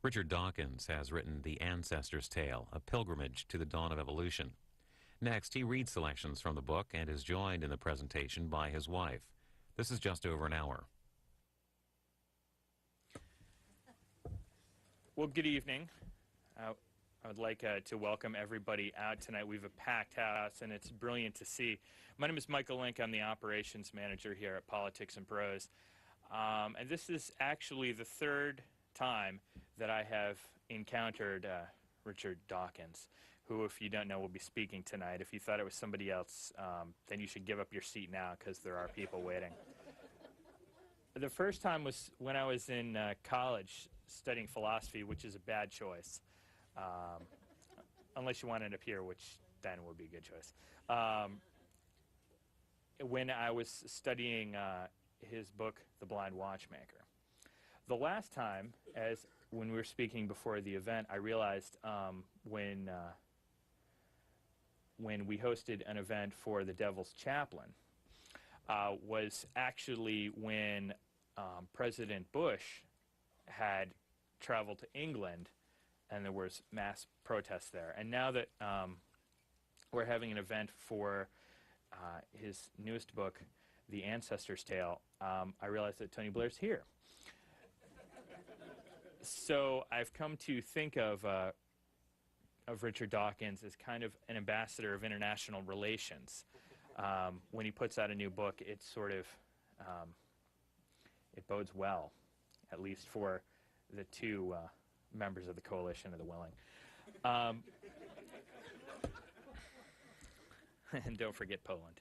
Richard Dawkins has written The Ancestor's Tale, a pilgrimage to the dawn of evolution. Next, he reads selections from the book and is joined in the presentation by his wife. This is just over an hour. Well, good evening. I would like to welcome everybody out tonight. We have a packed house, and it's brilliant to see. My name is Michael Link. I'm the operations manager here at Politics and Prose. And this is actually the third time that I have encountered Richard Dawkins, who, if you don't know, will be speaking tonight. If you thought it was somebody else, then you should give up your seat now, because there are people waiting. The first time was when I was in college studying philosophy, which is a bad choice, unless you want to end up here, which then would be a good choice. When I was studying his book, The Blind Watchmaker. The last time, when we were speaking before the event, I realized when we hosted an event for the Devil's Chaplain was actually when President Bush had traveled to England, and there was mass protests there. And now that we're having an event for his newest book, The Ancestor's Tale, I realized that Tony Blair's here. So I've come to think of Richard Dawkins as kind of an ambassador of international relations. When he puts out a new book, it sort of it bodes well, at least for the two members of the Coalition of the Willing. And don't forget Poland.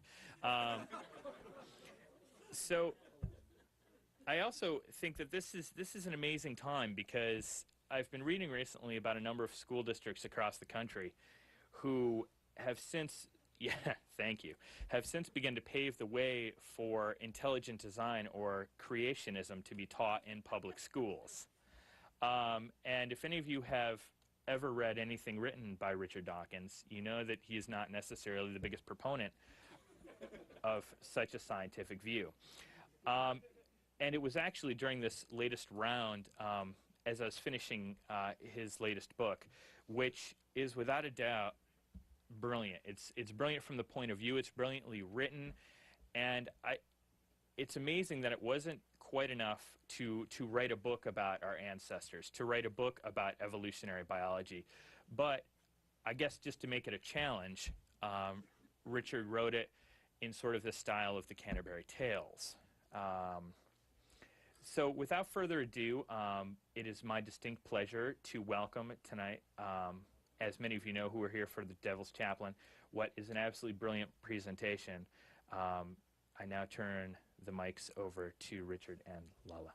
So I also think that this is an amazing time, because I've been reading recently about a number of school districts across the country who have since, have since begun to pave the way for intelligent design or creationism to be taught in public schools. And if any of you have ever read anything written by Richard Dawkins, you know that he is not necessarily the biggest proponent of such a scientific view. And it was actually during this latest round, as I was finishing his latest book, which is without a doubt brilliant. It's brilliant from the point of view. It's brilliantly written, and it's amazing that it wasn't quite enough to write a book about our ancestors, to write a book about evolutionary biology. But I guess just to make it a challenge, Richard wrote it in sort of the style of the Canterbury Tales. So without further ado, it is my distinct pleasure to welcome tonight, as many of you know who are here for the Devil's Chaplain, what is an absolutely brilliant presentation. I now turn the mics over to Richard and Lalla.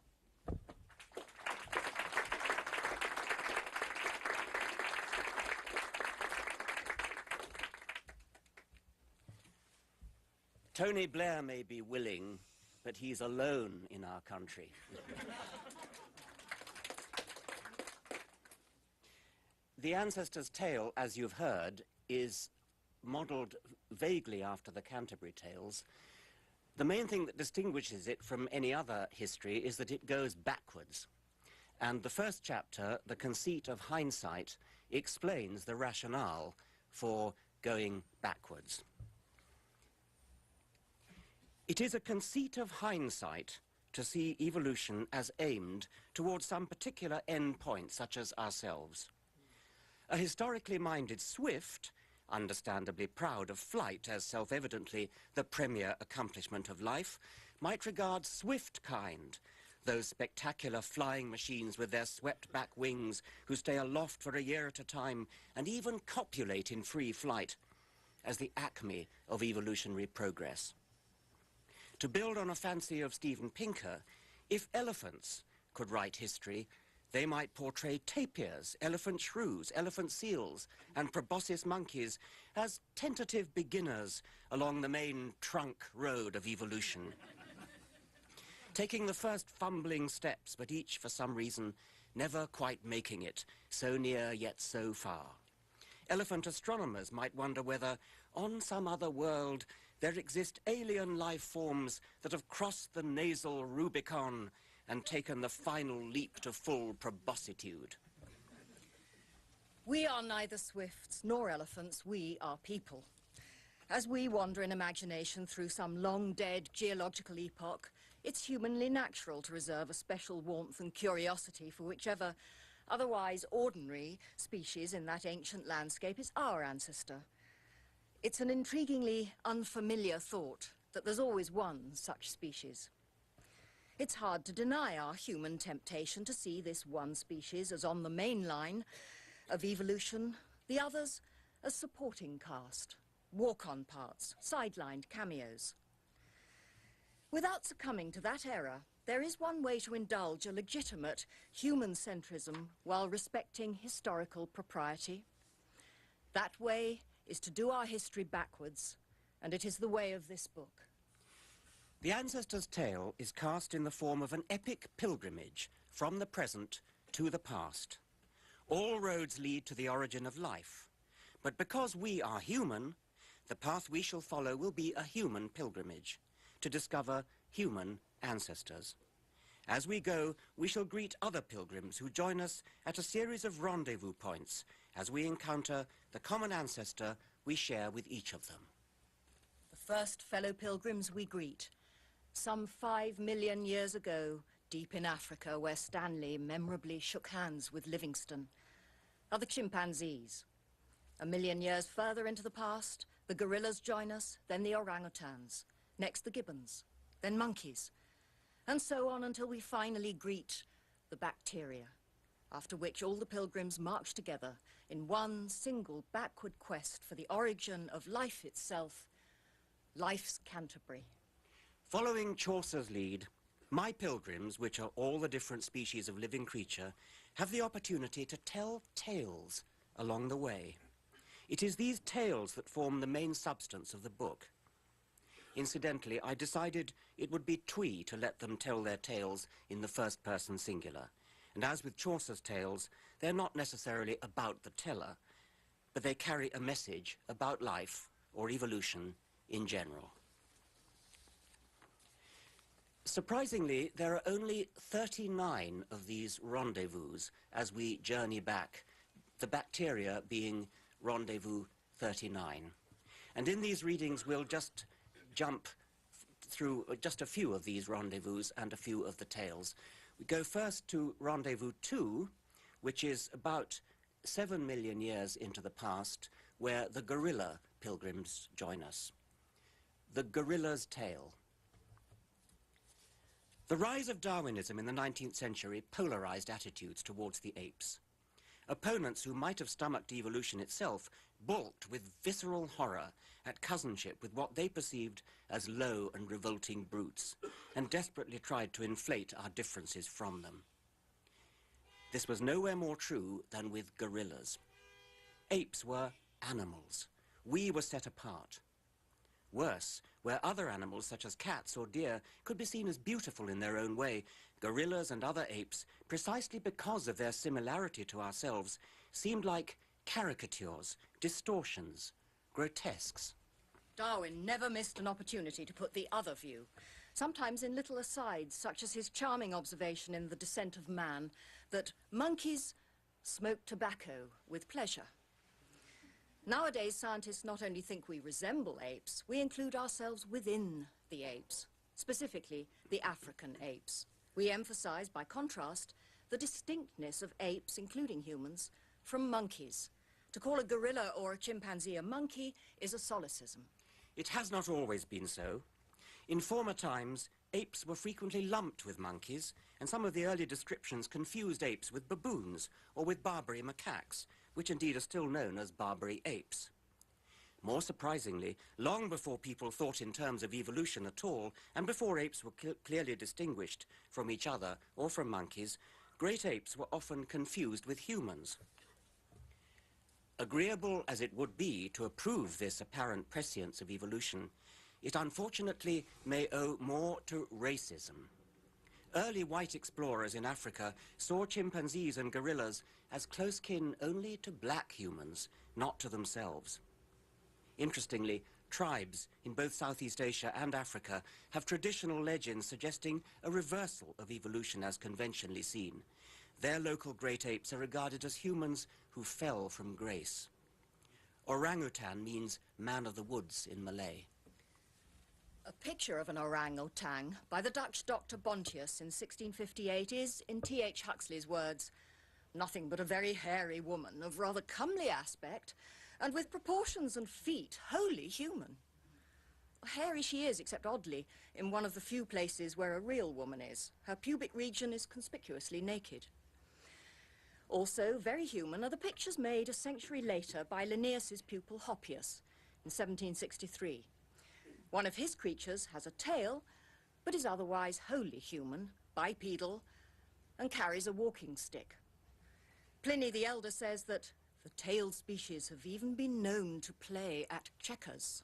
Tony Blair may be willing, but he's alone in our country. The Ancestor's Tale, as you've heard, is modelled vaguely after the Canterbury Tales. The main thing that distinguishes it from any other history is that it goes backwards. And the first chapter, The Conceit of Hindsight, explains the rationale for going backwards. It is a conceit of hindsight to see evolution as aimed towards some particular end point, such as ourselves. A historically minded Swift, understandably proud of flight as self-evidently the premier accomplishment of life, might regard Swift kind, those spectacular flying machines with their swept-back wings who stay aloft for a year at a time and even copulate in free flight, as the acme of evolutionary progress. To build on a fancy of Steven Pinker, if elephants could write history, they might portray tapirs, elephant shrews, elephant seals, and proboscis monkeys as tentative beginners along the main trunk road of evolution. Taking the first fumbling steps, but each, for some reason, never quite making it, so near yet so far. Elephant astronomers might wonder whether, on some other world, there exist alien life forms that have crossed the nasal Rubicon and taken the final leap to full proboscitude. We are neither swifts nor elephants, we are people. As we wander in imagination through some long-dead geological epoch, it's humanly natural to reserve a special warmth and curiosity for whichever otherwise ordinary species in that ancient landscape is our ancestor. It's an intriguingly unfamiliar thought that there's always one such species. It's hard to deny our human temptation to see this one species as on the main line of evolution, the others as supporting cast, walk-on parts, sidelined cameos. Without succumbing to that error, there is one way to indulge a legitimate human centrism while respecting historical propriety. That way is to do our history backwards, and it is the way of this book. The ancestor's tale is cast in the form of an epic pilgrimage from the present to the past. All roads lead to the origin of life, but because we are human, the path we shall follow will be a human pilgrimage to discover human ancestors. As we go, we shall greet other pilgrims who join us at a series of rendezvous points as we encounter the common ancestor we share with each of them. The first fellow pilgrims we greet, some 5 million years ago, deep in Africa, where Stanley memorably shook hands with Livingstone, are the chimpanzees. 1 million years further into the past, the gorillas join us, then the orangutans, next the gibbons, then monkeys, and so on until we finally greet the bacteria, after which all the pilgrims march together in one single backward quest for the origin of life itself, life's Canterbury. Following Chaucer's lead, my pilgrims, which are all the different species of living creature, have the opportunity to tell tales along the way. It is these tales that form the main substance of the book. Incidentally, I decided it would be twee to let them tell their tales in the first-person singular. And as with Chaucer's tales, they're not necessarily about the teller, but they carry a message about life or evolution in general. Surprisingly, there are only 39 of these rendezvous as we journey back, the bacteria being rendezvous 39. And in these readings, we'll just jump through just a few of these rendezvous and a few of the tales. We go first to rendezvous 2, which is about 7 million years into the past, where the gorilla pilgrims join us. The gorilla's tale. The rise of Darwinism in the 19th century polarized attitudes towards the apes. Opponents who might have stomached evolution itself balked with visceral horror at cousinship with what they perceived as low and revolting brutes, and desperately tried to inflate our differences from them. This was nowhere more true than with gorillas. Apes were animals. We were set apart. Worse, where other animals such as cats or deer could be seen as beautiful in their own way, gorillas and other apes, precisely because of their similarity to ourselves, seemed like caricatures, distortions, grotesques. Darwin never missed an opportunity to put the other view, sometimes in little asides, such as his charming observation in The Descent of Man, that monkeys smoke tobacco with pleasure. Nowadays, scientists not only think we resemble apes, we include ourselves within the apes, specifically the African apes. We emphasize, by contrast, the distinctness of apes, including humans, from monkeys. To call a gorilla or a chimpanzee a monkey is a solecism. It has not always been so. In former times, apes were frequently lumped with monkeys, and some of the early descriptions confused apes with baboons or with Barbary macaques, which indeed are still known as Barbary apes. More surprisingly, long before people thought in terms of evolution at all, and before apes were clearly distinguished from each other or from monkeys, great apes were often confused with humans. Agreeable as it would be to approve this apparent prescience of evolution, it unfortunately may owe more to racism. Early white explorers in Africa saw chimpanzees and gorillas as close kin only to black humans, not to themselves. Interestingly, tribes in both Southeast Asia and Africa have traditional legends suggesting a reversal of evolution as conventionally seen. Their local great apes are regarded as humans who fell from grace. Orangutan means man of the woods in Malay. A picture of an orangutan by the Dutch Dr Bontius in 1658 is, in T.H. Huxley's words, nothing but a very hairy woman of rather comely aspect and with proportions and feet wholly human. Hairy she is, except oddly, in one of the few places where a real woman is. Her pubic region is conspicuously naked. Also very human are the pictures made a century later by Linnaeus's pupil Hoppius in 1763. One of his creatures has a tail, but is otherwise wholly human, bipedal, and carries a walking stick. Pliny the Elder says that the tailed species have even been known to play at checkers.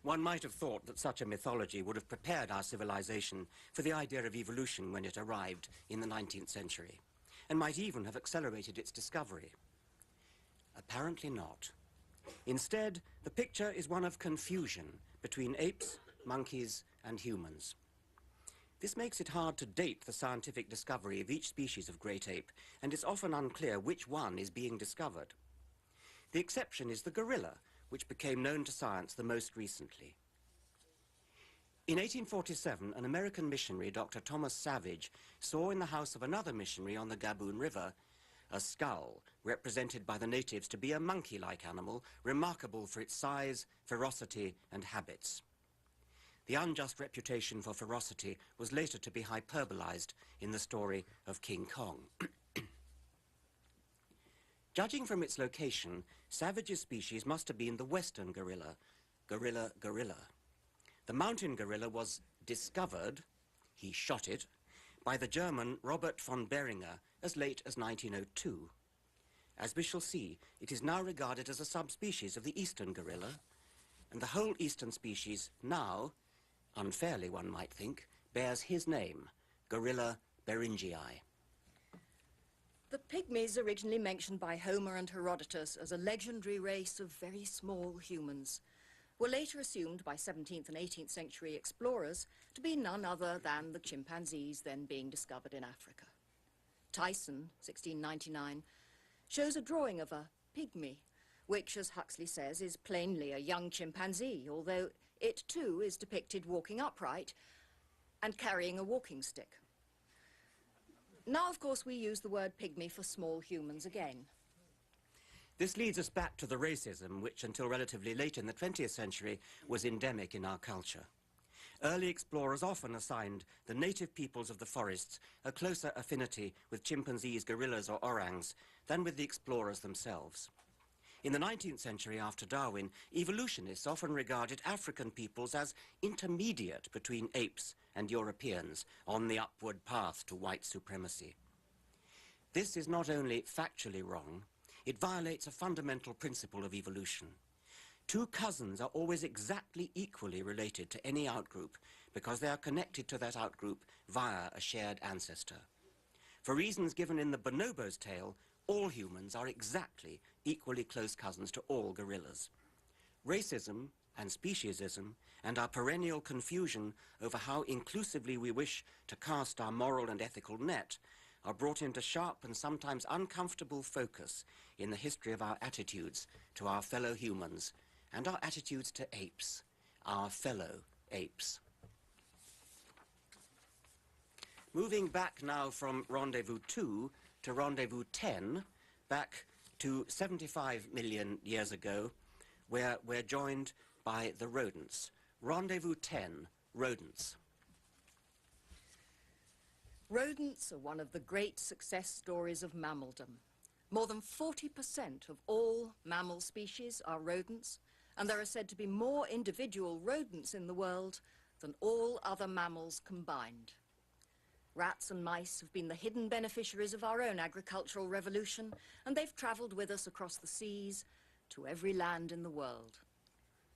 One might have thought that such a mythology would have prepared our civilization for the idea of evolution when it arrived in the 19th century, and might even have accelerated its discovery. Apparently not. Instead, the picture is one of confusion between apes, monkeys, and humans. This makes it hard to date the scientific discovery of each species of great ape, and it's often unclear which one is being discovered. The exception is the gorilla, which became known to science the most recently. In 1847, an American missionary, Dr. Thomas Savage, saw in the house of another missionary on the Gaboon River a skull represented by the natives to be a monkey-like animal, remarkable for its size, ferocity, and habits. The unjust reputation for ferocity was later to be hyperbolized in the story of King Kong. Judging from its location, Savage's species must have been the western gorilla, gorilla. The mountain gorilla was discovered, he shot it, by the German Robert von Behringer as late as 1902. As we shall see, it is now regarded as a subspecies of the eastern gorilla, and the whole eastern species now, unfairly one might think, bears his name, Gorilla beringii. The Pygmies, originally mentioned by Homer and Herodotus as a legendary race of very small humans, were later assumed by 17th and 18th century explorers to be none other than the chimpanzees then being discovered in Africa. Tyson, 1699, shows a drawing of a pygmy, which, as Huxley says, is plainly a young chimpanzee, although it too is depicted walking upright and carrying a walking stick. Now, of course, we use the word pygmy for small humans again. This leads us back to the racism which, until relatively late in the 20th century, was endemic in our culture. Early explorers often assigned the native peoples of the forests a closer affinity with chimpanzees, gorillas, or orangs than with the explorers themselves. In the 19th century, after Darwin, evolutionists often regarded African peoples as intermediate between apes and Europeans on the upward path to white supremacy. This is not only factually wrong, it violates a fundamental principle of evolution. Two cousins are always exactly equally related to any outgroup because they are connected to that outgroup via a shared ancestor. For reasons given in the bonobo's tale, all humans are exactly equally close cousins to all gorillas. Racism and speciesism and our perennial confusion over how inclusively we wish to cast our moral and ethical net are brought into sharp and sometimes uncomfortable focus in the history of our attitudes to our fellow humans and our attitudes to apes, our fellow apes. Moving back now from Rendezvous 2 to Rendezvous 10, back to 75 million years ago, where we're joined by the rodents. Rendezvous 10, rodents. Rodents are one of the great success stories of mammaldom. More than 40% of all mammal species are rodents, and there are said to be more individual rodents in the world than all other mammals combined. Rats and mice have been the hidden beneficiaries of our own agricultural revolution, and they've travelled with us across the seas to every land in the world.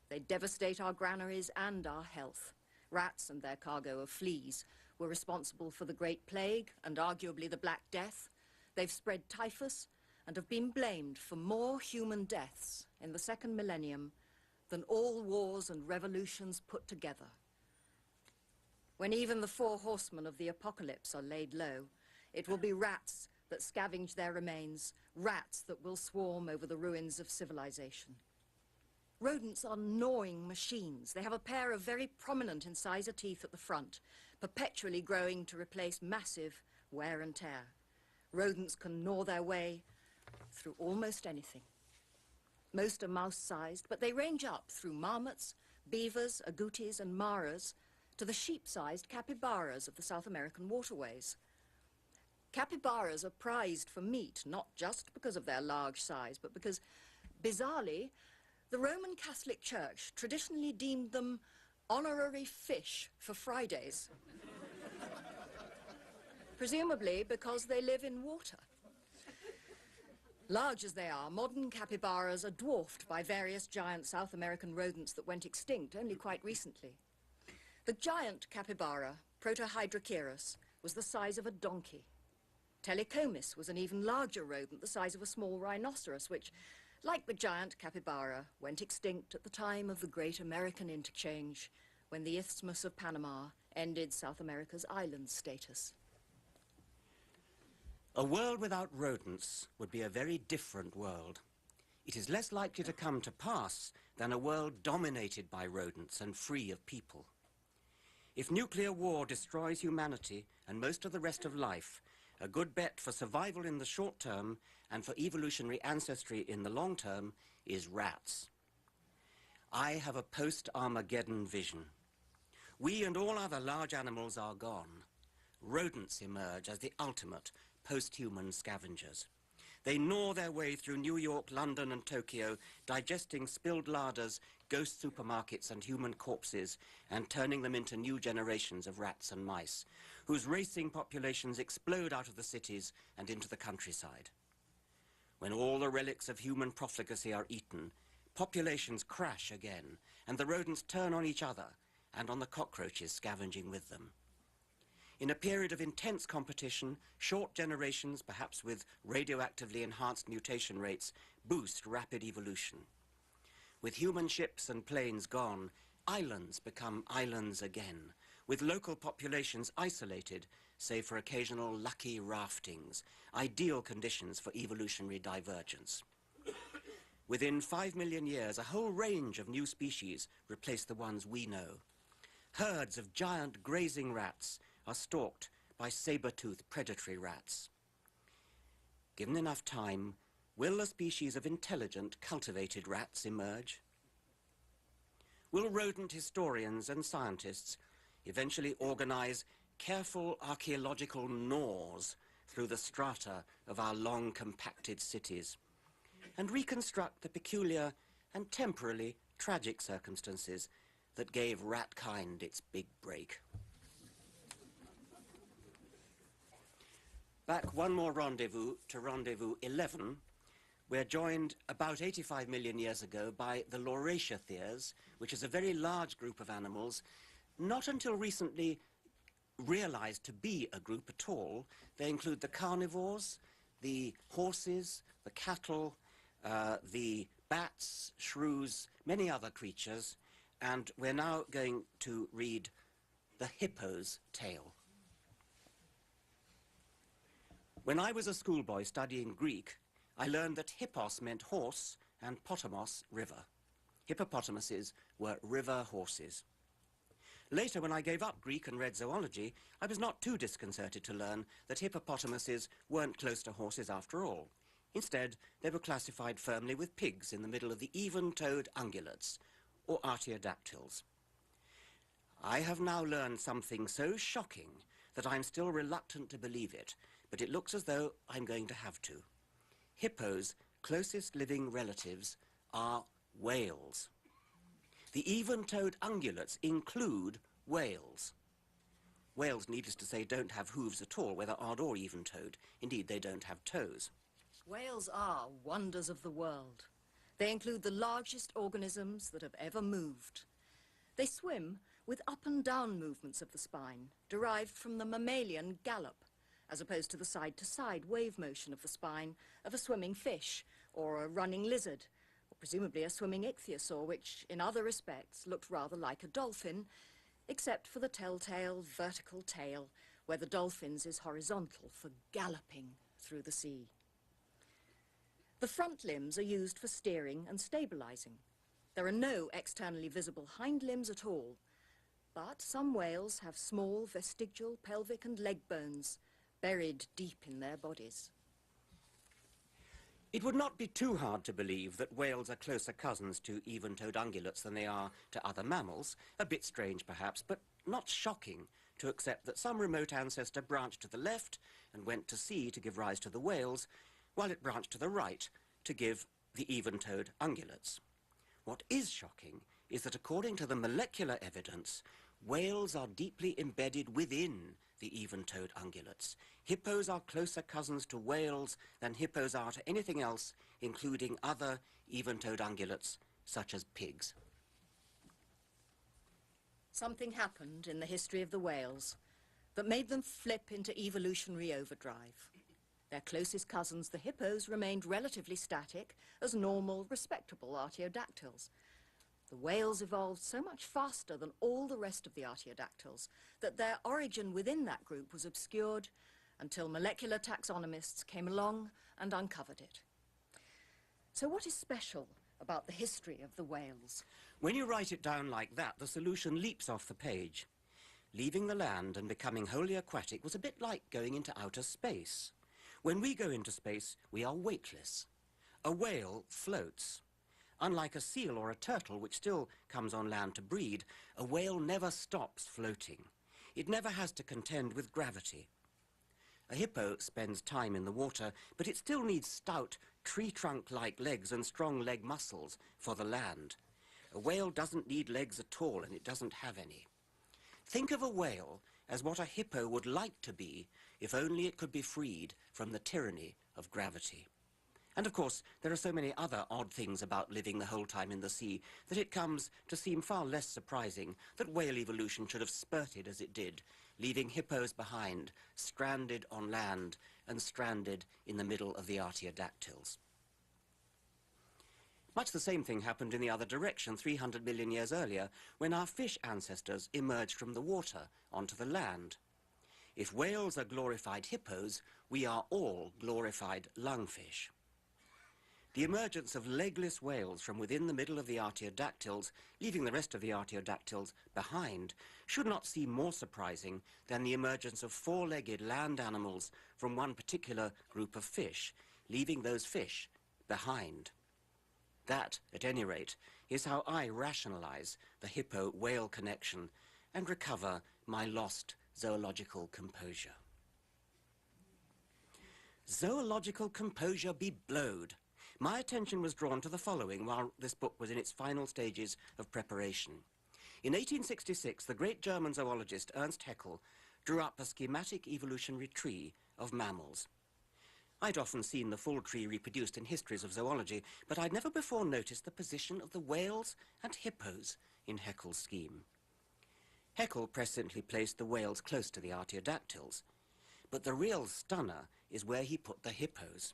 They devastate our granaries and our health. Rats and their cargo of fleas were responsible for the Great Plague and arguably the Black Death. They've spread typhus and have been blamed for more human deaths in the second millennium than all wars and revolutions put together. When even the 4 horsemen of the apocalypse are laid low, It will be rats that scavenge their remains, rats that will swarm over the ruins of civilization. Rodents are gnawing machines. They have a pair of very prominent incisor teeth at the front, perpetually growing to replace massive wear and tear. Rodents can gnaw their way through almost anything. Most are mouse-sized, but they range up through marmots, beavers, agoutis and maras to the sheep-sized capybaras of the South American waterways. Capybaras are prized for meat, not just because of their large size, but because, bizarrely, the Roman Catholic Church traditionally deemed them honorary fish for Fridays. Presumably because they live in water. Large as they are, modern capybaras are dwarfed by various giant South American rodents that went extinct only quite recently. The giant capybara, Protohydrocheirus, was the size of a donkey. Telecomis was an even larger rodent, the size of a small rhinoceros, which, like the giant capybara, went extinct at the time of the Great American Interchange, when the Isthmus of Panama ended South America's island status. A world without rodents would be a very different world. It is less likely to come to pass than a world dominated by rodents and free of people. If nuclear war destroys humanity and most of the rest of life, a good bet for survival in the short term and for evolutionary ancestry in the long term is rats. I have a post-Armageddon vision. We and all other large animals are gone. Rodents emerge as the ultimate post-human scavengers. They gnaw their way through New York, London and Tokyo, digesting spilled larders, ghost supermarkets and human corpses, and turning them into new generations of rats and mice, whose racing populations explode out of the cities and into the countryside. When all the relics of human profligacy are eaten, populations crash again, and the rodents turn on each other and on the cockroaches scavenging with them. In a period of intense competition, short generations, perhaps with radioactively enhanced mutation rates, boost rapid evolution. With human ships and planes gone, islands become islands again, with local populations isolated, save for occasional lucky raftings, ideal conditions for evolutionary divergence. Within 5 million years, a whole range of new species replace the ones we know. Herds of giant grazing rats are stalked by saber-toothed predatory rats. Given enough time, will a species of intelligent, cultivated rats emerge? Will rodent historians and scientists eventually organize careful archaeological gnaws through the strata of our long compacted cities and reconstruct the peculiar and temporarily tragic circumstances that gave ratkind its big break? Back one more rendezvous to rendezvous 11, we're joined about 85 million years ago by the Lauratiatheres, which is a very large group of animals, not until recently realized to be a group at all. They include the carnivores, the horses, the cattle, the bats, shrews, many other creatures, and we're now going to read the hippo's tale. When I was a schoolboy studying Greek, I learned that hippos meant horse and potamos, river. Hippopotamuses were river horses. Later, when I gave up Greek and read zoology, I was not too disconcerted to learn that hippopotamuses weren't close to horses after all. Instead, they were classified firmly with pigs in the middle of the even-toed ungulates, or artiodactyls. I have now learned something so shocking that I'm still reluctant to believe it, but it looks as though I'm going to have to. Hippos' closest living relatives are whales. The even-toed ungulates include whales. Whales, needless to say, don't have hooves at all, whether odd or even-toed. Indeed, they don't have toes. Whales are wonders of the world. They include the largest organisms that have ever moved. They swim with up and down movements of the spine, derived from the mammalian gallop, as opposed to the side-to-side wave motion of the spine of a swimming fish or a running lizard, or presumably a swimming ichthyosaur, which in other respects looked rather like a dolphin, except for the telltale vertical tail, where the dolphins is horizontal for galloping through the sea. The front limbs are used for steering and stabilizing. There are no externally visible hind limbs at all, but some whales have small vestigial pelvic and leg bones buried deep in their bodies. It would not be too hard to believe that whales are closer cousins to even-toed ungulates than they are to other mammals. A bit strange, perhaps, but not shocking to accept that some remote ancestor branched to the left and went to sea to give rise to the whales, while it branched to the right to give the even-toed ungulates. What is shocking is that according to the molecular evidence, whales are deeply embedded within the even-toed ungulates. Hippos are closer cousins to whales than hippos are to anything else, including other even-toed ungulates, such as pigs. Something happened in the history of the whales that made them flip into evolutionary overdrive. Their closest cousins, the hippos, remained relatively static as normal, respectable artiodactyls. The whales evolved so much faster than all the rest of the artiodactyls that their origin within that group was obscured until molecular taxonomists came along and uncovered it. So what is special about the history of the whales? When you write it down like that, the solution leaps off the page. Leaving the land and becoming wholly aquatic was a bit like going into outer space. When we go into space, we are weightless. A whale floats. Unlike a seal or a turtle, which still comes on land to breed, a whale never stops floating. It never has to contend with gravity. A hippo spends time in the water, but it still needs stout, tree trunk-like legs and strong leg muscles for the land. A whale doesn't need legs at all, and it doesn't have any. Think of a whale as what a hippo would like to be if only it could be freed from the tyranny of gravity. And of course, there are so many other odd things about living the whole time in the sea that it comes to seem far less surprising that whale evolution should have spurted as it did, leaving hippos behind, stranded on land and stranded in the middle of the artiodactyls. Much the same thing happened in the other direction 300 million years earlier, when our fish ancestors emerged from the water onto the land. If whales are glorified hippos, we are all glorified lungfish. The emergence of legless whales from within the middle of the artiodactyls, leaving the rest of the artiodactyls behind, should not seem more surprising than the emergence of four-legged land animals from one particular group of fish, leaving those fish behind. That, at any rate, is how I rationalize the hippo-whale connection and recover my lost zoological composure. Zoological composure be blowed. My attention was drawn to the following while this book was in its final stages of preparation. In 1866, the great German zoologist Ernst Haeckel drew up a schematic evolutionary tree of mammals. I'd often seen the full tree reproduced in histories of zoology, but I'd never before noticed the position of the whales and hippos in Haeckel's scheme. Haeckel presciently placed the whales close to the artiodactyls, but the real stunner is where he put the hippos.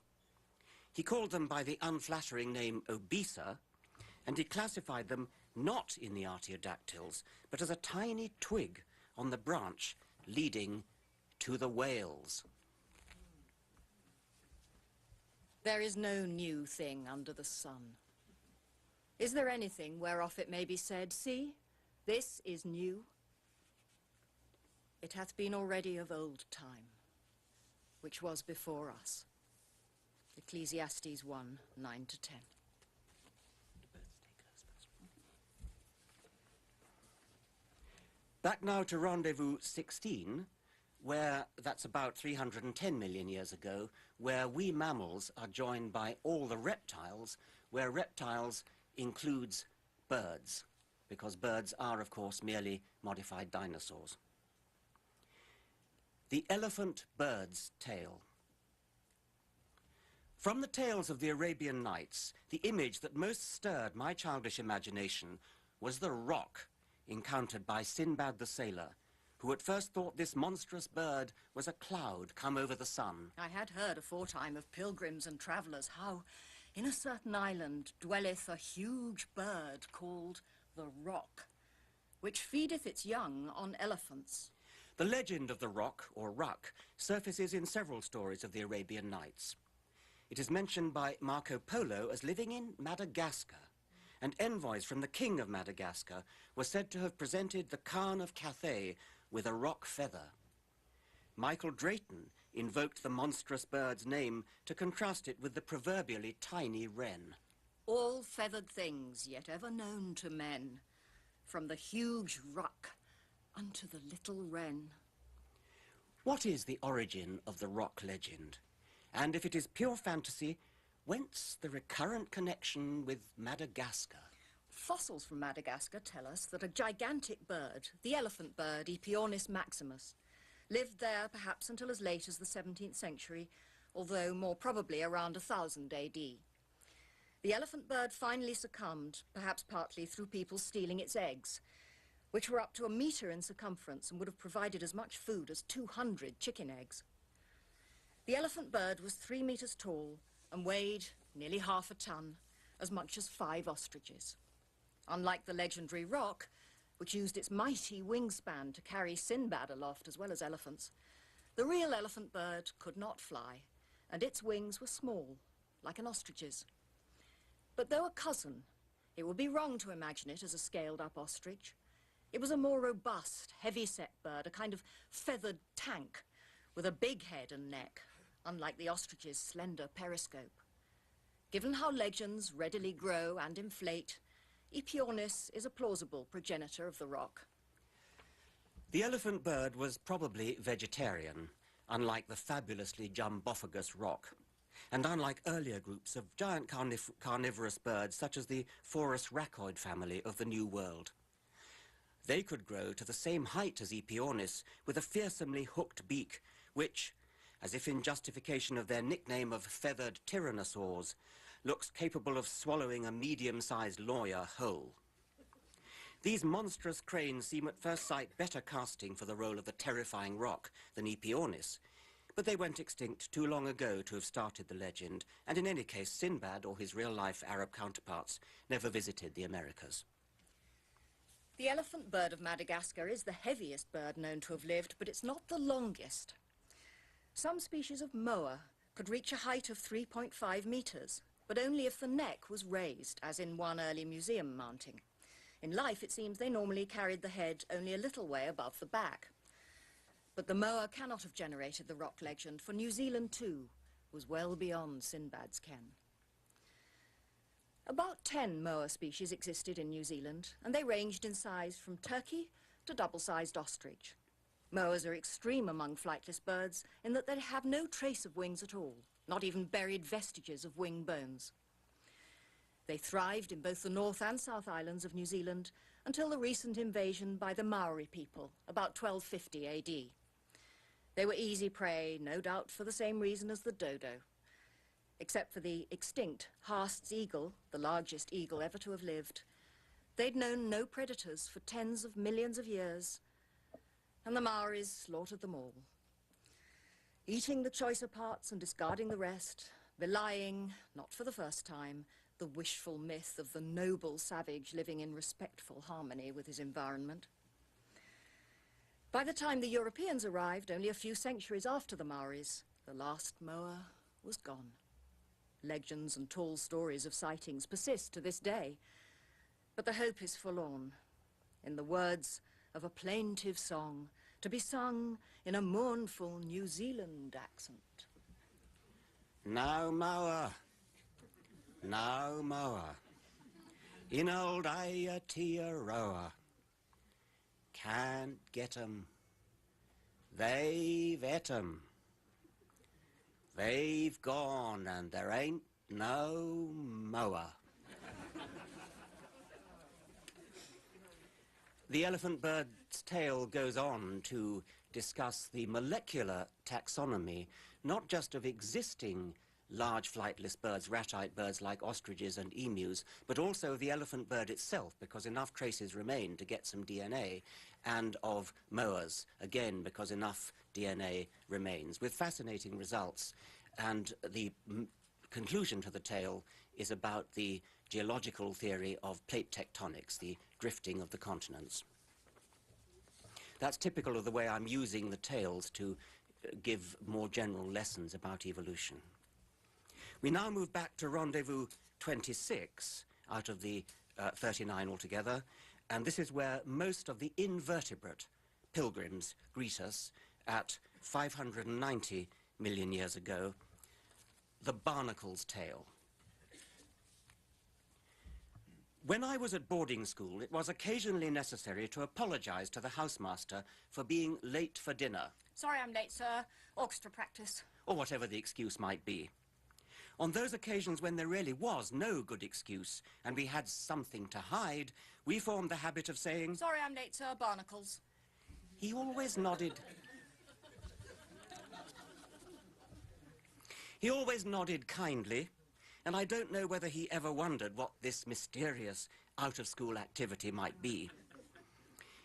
He called them by the unflattering name obesa, and he classified them not in the artiodactyls, but as a tiny twig on the branch leading to the whales. There is no new thing under the sun. Is there anything whereof it may be said, see, this is new? It hath been already of old time, which was before us. Ecclesiastes 1, 9-10. Back now to Rendezvous 16, where that's about 310 million years ago, where we mammals are joined by all the reptiles, where reptiles includes birds, because birds are, of course, merely modified dinosaurs. The elephant bird's tail. From the tales of the Arabian Nights, the image that most stirred my childish imagination was the roc encountered by Sinbad the sailor, who at first thought this monstrous bird was a cloud come over the sun. I had heard aforetime of pilgrims and travellers how in a certain island dwelleth a huge bird called the roc, which feedeth its young on elephants. The legend of the rock, or ruck, surfaces in several stories of the Arabian Nights. It is mentioned by Marco Polo as living in Madagascar, and envoys from the king of Madagascar were said to have presented the Khan of Cathay with a rock feather. Michael Drayton invoked the monstrous bird's name to contrast it with the proverbially tiny wren. All feathered things yet ever known to men, from the huge ruck unto the little wren. What is the origin of the rock legend? And if it is pure fantasy, whence the recurrent connection with Madagascar? Fossils from Madagascar tell us that a gigantic bird, the elephant bird Aepyornis maximus, lived there perhaps until as late as the 17th century, although more probably around 1000 AD. The elephant bird finally succumbed, perhaps partly through people stealing its eggs, which were up to 1 metre in circumference and would have provided as much food as 200 chicken eggs. The elephant bird was 3 metres tall and weighed nearly half a ton, as much as 5 ostriches. Unlike the legendary rock, which used its mighty wingspan to carry Sinbad aloft as well as elephants, the real elephant bird could not fly, and its wings were small, like an ostrich's. But though a cousin, it would be wrong to imagine it as a scaled-up ostrich. It was a more robust, heavy-set bird, a kind of feathered tank, with a big head and neck, unlike the ostrich's slender periscope. Given how legends readily grow and inflate, Aepyornis is a plausible progenitor of the rock. The elephant bird was probably vegetarian, unlike the fabulously jumbophagous rock, and unlike earlier groups of giant carnivorous birds such as the Phorus rhacoid family of the New World. They could grow to the same height as Aepyornis with a fearsomely hooked beak, which, as if in justification of their nickname of feathered tyrannosaurs, looks capable of swallowing a medium-sized lawyer whole. These monstrous cranes seem at first sight better casting for the role of the terrifying rock than Aepyornis, but they went extinct too long ago to have started the legend, and in any case Sinbad or his real-life Arab counterparts never visited the Americas. The elephant bird of Madagascar is the heaviest bird known to have lived, but it's not the longest. Some species of moa could reach a height of 3.5 metres, but only if the neck was raised, as in one early museum mounting. In life, it seems they normally carried the head only a little way above the back. But the moa cannot have generated the rock legend, for New Zealand, too, was well beyond Sinbad's ken. About 10 moa species existed in New Zealand, and they ranged in size from turkey to double-sized ostrich. Moas are extreme among flightless birds in that they have no trace of wings at all, not even buried vestiges of wing bones. They thrived in both the North and South Islands of New Zealand until the recent invasion by the Maori people, about 1250 AD. They were easy prey, no doubt for the same reason as the dodo. Except for the extinct Haast's eagle, the largest eagle ever to have lived, they'd known no predators for tens of millions of years, and the Maoris slaughtered them all, eating the choicer parts and discarding the rest, belying, not for the first time, the wishful myth of the noble savage living in respectful harmony with his environment. By the time the Europeans arrived, only a few centuries after the Maoris, the last moa was gone. Legends and tall stories of sightings persist to this day, but the hope is forlorn. In the words of a plaintive song to be sung in a mournful New Zealand accent. Now moa, in old Aotearoa, can't get 'em, they've et 'em. They've gone and there ain't no moa. The elephant bird's tale goes on to discuss the molecular taxonomy, not just of existing large flightless birds, rat-eyed birds like ostriches and emus, but also of the elephant bird itself, because enough traces remain to get some DNA, and of moas, again, because enough DNA remains, with fascinating results. And the conclusion to the tale is about the geological theory of plate tectonics, the drifting of the continents. That's typical of the way I'm using the tales to give more general lessons about evolution. We now move back to rendezvous 26 out of the 39 altogether, and this is where most of the invertebrate pilgrims greet us at 590 million years ago, the barnacle's tale. When I was at boarding school, it was occasionally necessary to apologize to the housemaster for being late for dinner. Sorry I'm late, sir. Orchestra practice. Or whatever the excuse might be. On those occasions when there really was no good excuse and we had something to hide, we formed the habit of saying, Sorry I'm late, sir. Barnacles. He always nodded. He always nodded kindly, and I don't know whether he ever wondered what this mysterious out-of-school activity might be.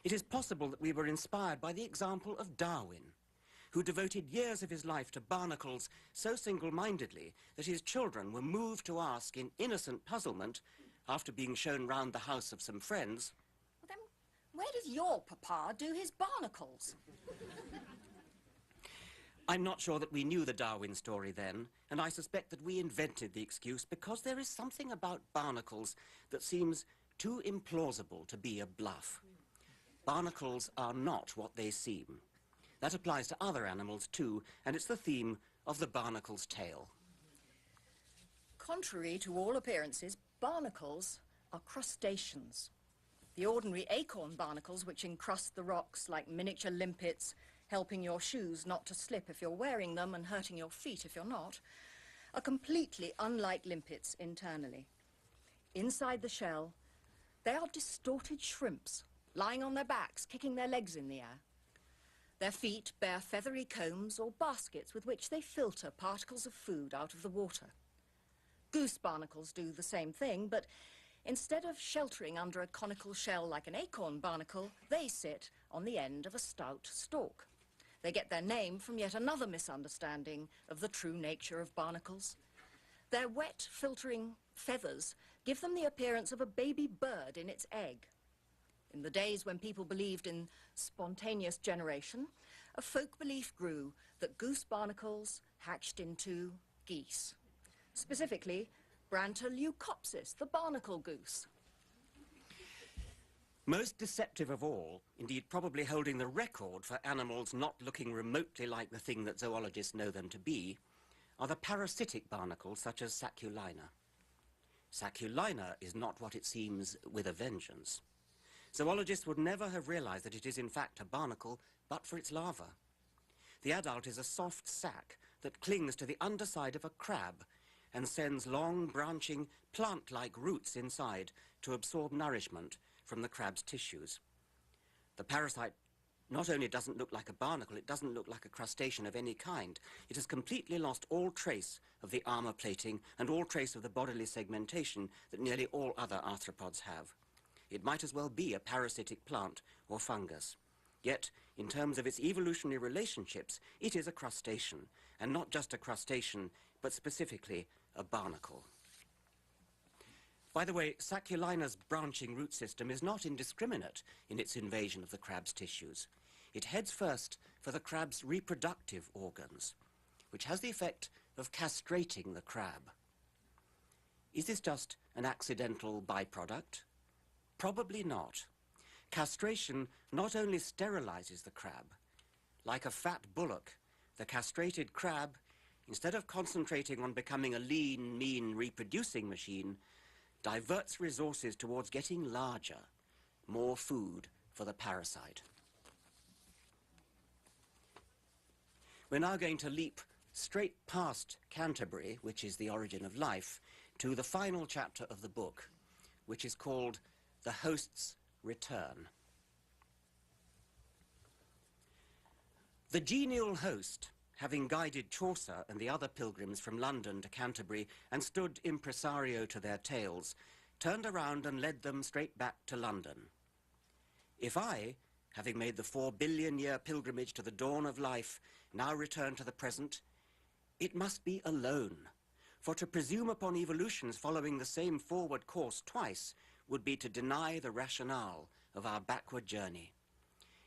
It is possible that we were inspired by the example of Darwin, who devoted years of his life to barnacles so single-mindedly that his children were moved to ask in innocent puzzlement, after being shown round the house of some friends, Well, then, where does your papa do his barnacles? I'm not sure that we knew the Darwin story then, and I suspect that we invented the excuse because there is something about barnacles that seems too implausible to be a bluff. Barnacles are not what they seem. That applies to other animals too, and it's the theme of the barnacle's tale. Contrary to all appearances, barnacles are crustaceans. The ordinary acorn barnacles, which encrust the rocks like miniature limpets, helping your shoes not to slip if you're wearing them and hurting your feet if you're not, are completely unlike limpets internally. Inside the shell, they are distorted shrimps, lying on their backs, kicking their legs in the air. Their feet bear feathery combs or baskets with which they filter particles of food out of the water. Goose barnacles do the same thing, but instead of sheltering under a conical shell like an acorn barnacle, they sit on the end of a stout stalk. They get their name from yet another misunderstanding of the true nature of barnacles. Their wet, filtering feathers give them the appearance of a baby bird in its egg. In the days when people believed in spontaneous generation, a folk belief grew that goose barnacles hatched into geese. Specifically, Brantoleucopsis, the barnacle goose. Most deceptive of all, indeed probably holding the record for animals not looking remotely like the thing that zoologists know them to be, are the parasitic barnacles such as Saculina. Saculina is not what it seems with a vengeance. Zoologists would never have realized that it is in fact a barnacle but for its larva. The adult is a soft sac that clings to the underside of a crab and sends long branching plant-like roots inside to absorb nourishment from the crab's tissues. The parasite not only doesn't look like a barnacle, it doesn't look like a crustacean of any kind. It has completely lost all trace of the armor plating and all trace of the bodily segmentation that nearly all other arthropods have. It might as well be a parasitic plant or fungus. Yet, in terms of its evolutionary relationships, it is a crustacean, and not just a crustacean, but specifically a barnacle. By the way, Saculina's branching root system is not indiscriminate in its invasion of the crab's tissues. It heads first for the crab's reproductive organs, which has the effect of castrating the crab. Is this just an accidental byproduct? Probably not. Castration not only sterilizes the crab. Like a fat bullock, the castrated crab, instead of concentrating on becoming a lean, mean, reproducing machine, diverts resources towards getting larger, more food for the parasite. We're now going to leap straight past Canterbury, which is the origin of life, to the final chapter of the book, which is called The Host's Return. The genial host, having guided Chaucer and the other pilgrims from London to Canterbury and stood impresario to their tales, turned around and led them straight back to London. If I, having made the 4 billion-year pilgrimage to the dawn of life, now return to the present, it must be alone, for to presume upon evolution's following the same forward course twice would be to deny the rationale of our backward journey.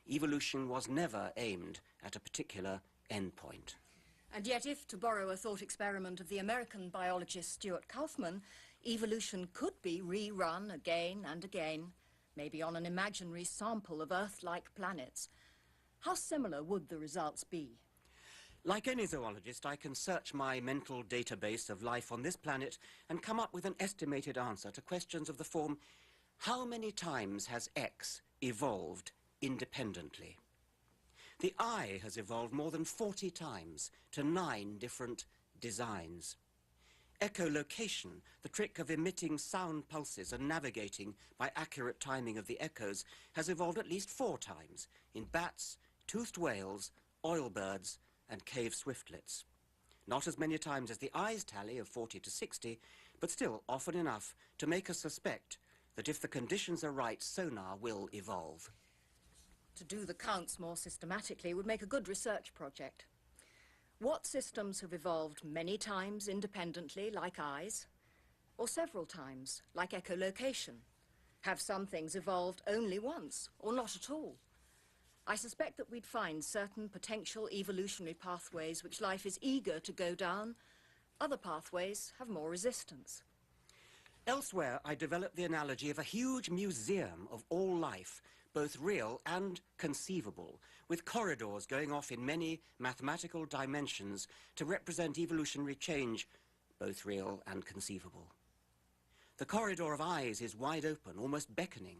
evolution was never aimed at a particular endpoint. And yet, if, to borrow a thought experiment of the American biologist Stuart Kauffman, evolution could be rerun again and again, maybe on an imaginary sample of Earth-like planets, how similar would the results be? Like any zoologist, I can search my mental database of life on this planet and come up with an estimated answer to questions of the form, how many times has X evolved independently? The eye has evolved more than 40 times to 9 different designs. Echolocation, the trick of emitting sound pulses and navigating by accurate timing of the echoes, has evolved at least 4 times in bats, toothed whales, oilbirds, and cave swiftlets. Not as many times as the eye's tally of 40 to 60, but still often enough to make us suspect that if the conditions are right, sonar will evolve. To do the counts more systematically would make a good research project. What systems have evolved many times independently, like eyes, or several times, like echolocation? Have some things evolved only once, or not at all? I suspect that we'd find certain potential evolutionary pathways which life is eager to go down. Other pathways have more resistance. Elsewhere, I developed the analogy of a huge museum of all life, both real and conceivable, with corridors going off in many mathematical dimensions to represent evolutionary change, both real and conceivable. The corridor of eyes is wide open, almost beckoning.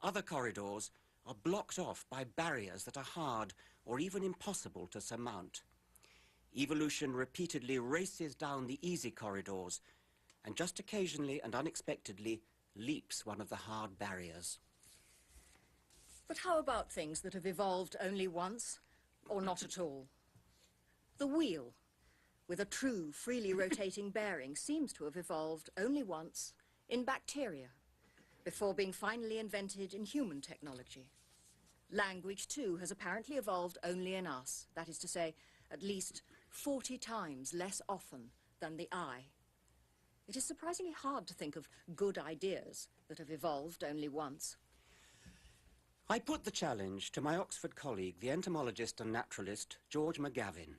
Other corridors are blocked off by barriers that are hard or even impossible to surmount. Evolution repeatedly races down the easy corridors and just occasionally and unexpectedly leaps one of the hard barriers. But how about things that have evolved only once, or not at all? The wheel, with a true, freely rotating bearing, seems to have evolved only once in bacteria, before being finally invented in human technology. Language, too, has apparently evolved only in us, that is to say, at least 40 times less often than the eye. It is surprisingly hard to think of good ideas that have evolved only once. I put the challenge to my Oxford colleague, the entomologist and naturalist George McGavin,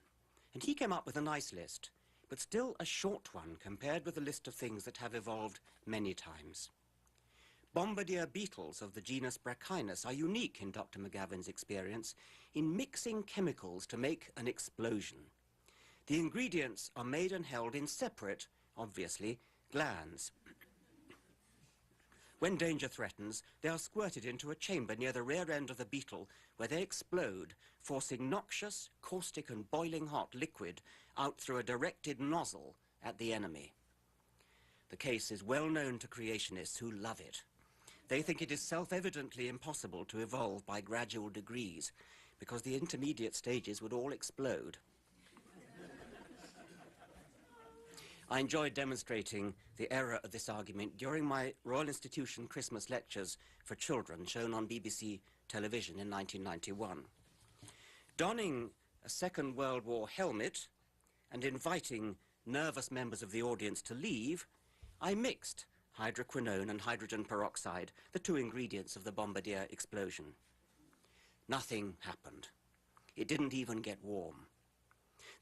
and he came up with a nice list, but still a short one compared with the list of things that have evolved many times. Bombardier beetles of the genus Brachinus are unique in Dr. McGavin's experience in mixing chemicals to make an explosion. The ingredients are made and held in separate, obviously, glands. When danger threatens, they are squirted into a chamber near the rear end of the beetle where they explode, forcing noxious, caustic and boiling hot liquid out through a directed nozzle at the enemy. The case is well known to creationists who love it. They think it is self-evidently impossible to evolve by gradual degrees because the intermediate stages would all explode. I enjoyed demonstrating the error of this argument during my Royal Institution Christmas lectures for children shown on BBC television in 1991. Donning a Second World War helmet and inviting nervous members of the audience to leave, I mixed hydroquinone and hydrogen peroxide, the 2 ingredients of the Bombardier explosion. Nothing happened. It didn't even get warm.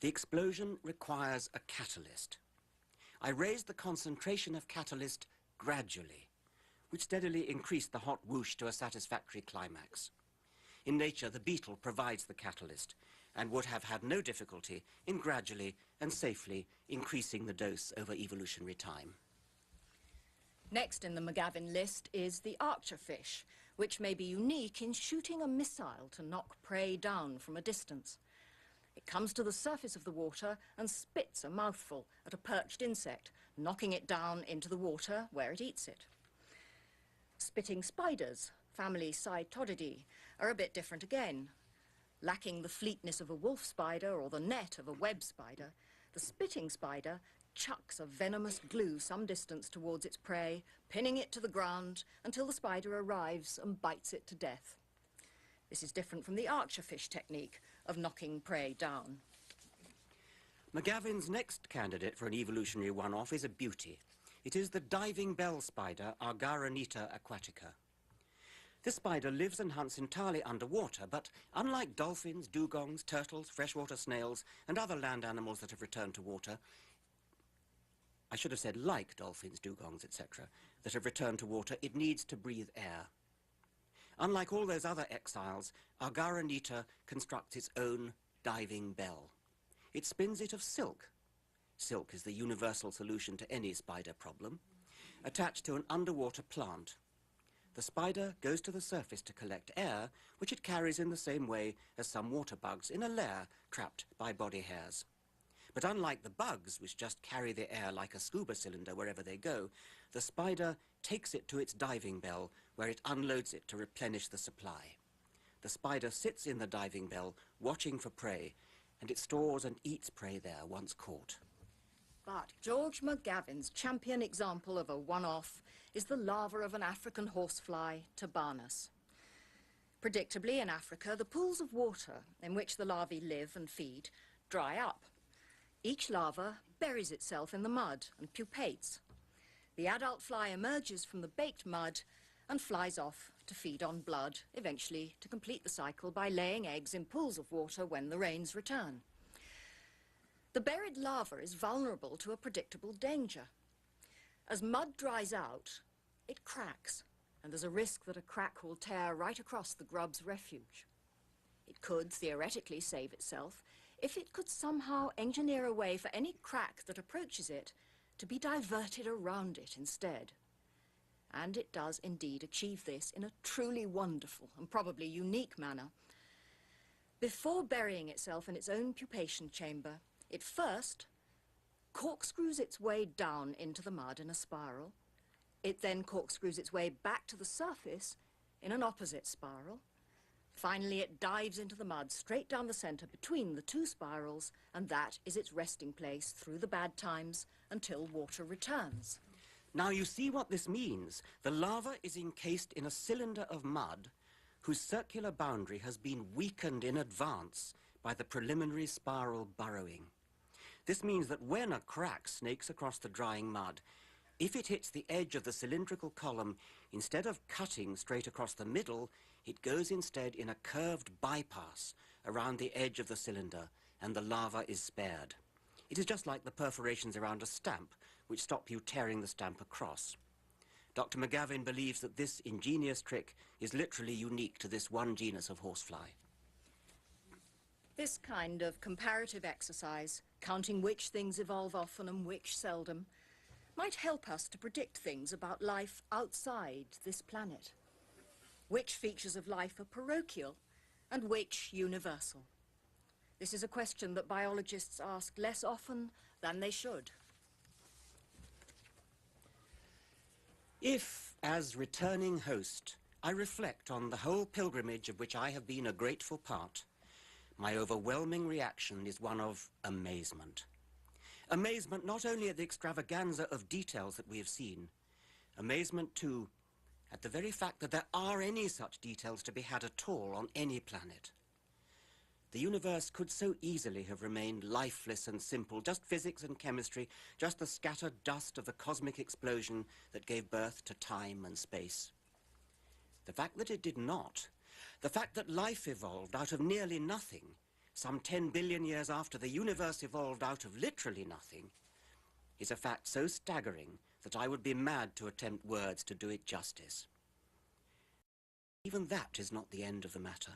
The explosion requires a catalyst. I raised the concentration of catalyst gradually, which steadily increased the hot whoosh to a satisfactory climax. In nature, the beetle provides the catalyst and would have had no difficulty in gradually and safely increasing the dose over evolutionary time. Next in the McGavin list is the archerfish, which may be unique in shooting a missile to knock prey down from a distance. It comes to the surface of the water and spits a mouthful at a perched insect, knocking it down into the water where it eats it. Spitting spiders, family Cytodidae, are a bit different again. Lacking the fleetness of a wolf spider or the net of a web spider, the spitting spider chucks a venomous glue some distance towards its prey, pinning it to the ground until the spider arrives and bites it to death. This is different from the archerfish technique of knocking prey down. McGavin's next candidate for an evolutionary one-off is a beauty. It is the diving bell spider, Argaronita aquatica. This spider lives and hunts entirely underwater, but unlike dolphins, dugongs, turtles, freshwater snails, and other land animals that have returned to water, I should have said like dolphins, dugongs, etc., that have returned to water, it needs to breathe air. Unlike all those other exiles, our Garanita constructs its own diving bell. It spins it of silk. Silk is the universal solution to any spider problem, attached to an underwater plant. The spider goes to the surface to collect air, which it carries in the same way as some water bugs in a lair trapped by body hairs. But unlike the bugs, which just carry the air like a scuba cylinder wherever they go, the spider takes it to its diving bell, where it unloads it to replenish the supply. The spider sits in the diving bell, watching for prey, and it stores and eats prey there once caught. But George McGavin's champion example of a one-off is the larva of an African horsefly, Tabanus. Predictably, in Africa, the pools of water in which the larvae live and feed dry up. Each larva buries itself in the mud and pupates. The adult fly emerges from the baked mud and flies off to feed on blood, eventually to complete the cycle by laying eggs in pools of water when the rains return. The buried larva is vulnerable to a predictable danger. As mud dries out, it cracks, and there's a risk that a crack will tear right across the grub's refuge. It could theoretically save itself if it could somehow engineer a way for any crack that approaches it to be diverted around it instead. And it does indeed achieve this in a truly wonderful and probably unique manner. Before burying itself in its own pupation chamber, it first corkscrews its way down into the mud in a spiral. It then corkscrews its way back to the surface in an opposite spiral. Finally, it dives into the mud straight down the center between the two spirals, and that is its resting place through the bad times until water returns. Now you see what this means. The larva is encased in a cylinder of mud whose circular boundary has been weakened in advance by the preliminary spiral burrowing. This means that when a crack snakes across the drying mud, if it hits the edge of the cylindrical column, instead of cutting straight across the middle, it goes instead in a curved bypass around the edge of the cylinder, and the larva is spared. It is just like the perforations around a stamp, which stop you tearing the stamp across. Dr. McGavin believes that this ingenious trick is literally unique to this one genus of horsefly. This kind of comparative exercise, counting which things evolve often and which seldom, might help us to predict things about life outside this planet. Which features of life are parochial and which universal? This is a question that biologists ask less often than they should. If, as returning host, I reflect on the whole pilgrimage of which I have been a grateful part, my overwhelming reaction is one of amazement. Amazement not only at the extravaganza of details that we have seen, amazement too at the very fact that there are any such details to be had at all on any planet. The universe could so easily have remained lifeless and simple, just physics and chemistry, just the scattered dust of the cosmic explosion that gave birth to time and space. The fact that it did not, the fact that life evolved out of nearly nothing, some 10 billion years after the universe evolved out of literally nothing, is a fact so staggering that I would be mad to attempt words to do it justice. Even that is not the end of the matter.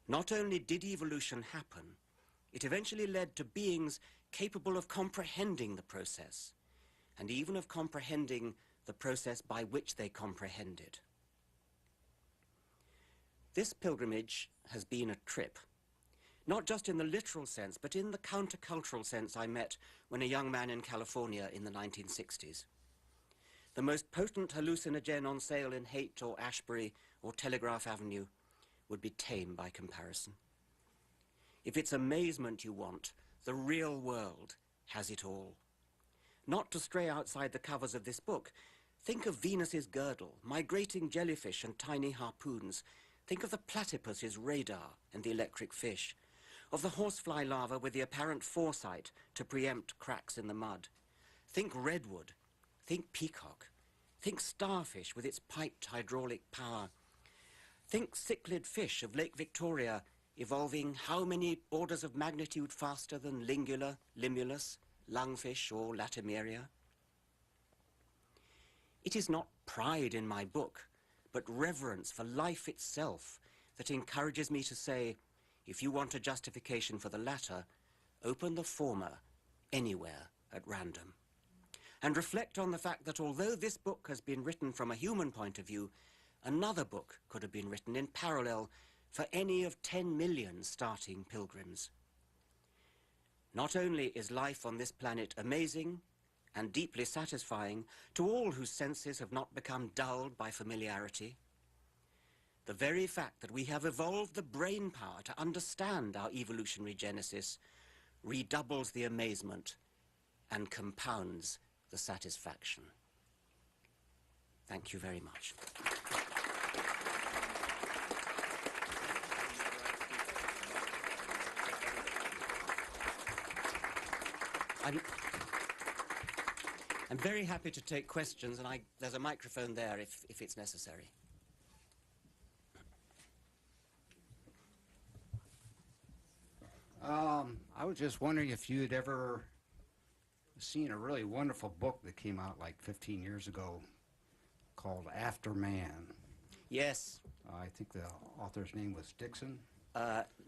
Not only did evolution happen, it eventually led to beings capable of comprehending the process, and even of comprehending the process by which they comprehended. This pilgrimage has been a trip, not just in the literal sense, but in the countercultural sense I met when a young man in California in the 1960s. The most potent hallucinogen on sale in Haight or Ashbury or Telegraph Avenue would be tame by comparison. If it's amazement you want, the real world has it all. Not to stray outside the covers of this book, think of Venus's girdle, migrating jellyfish and tiny harpoons. Think of the platypus's radar and the electric fish, of the horsefly larva with the apparent foresight to preempt cracks in the mud. Think redwood, think peacock, think starfish with its piped hydraulic power, Think cichlid fish of Lake Victoria evolving how many orders of magnitude faster than Lingula, Limulus, lungfish or Latimeria? It is not pride in my book, but reverence for life itself that encourages me to say, if you want a justification for the latter, open the former anywhere at random. And reflect on the fact that although this book has been written from a human point of view, another book could have been written in parallel for any of 10 million starting pilgrims. Not only is life on this planet amazing and deeply satisfying to all whose senses have not become dulled by familiarity, the very fact that we have evolved the brain power to understand our evolutionary genesis redoubles the amazement and compounds the satisfaction. Thank you very much. I'm very happy to take questions, and there's a microphone there if it's necessary. I was just wondering if you had ever seen a really wonderful book that came out like 15 years ago called After Man. Yes. I think the author's name was Dixon.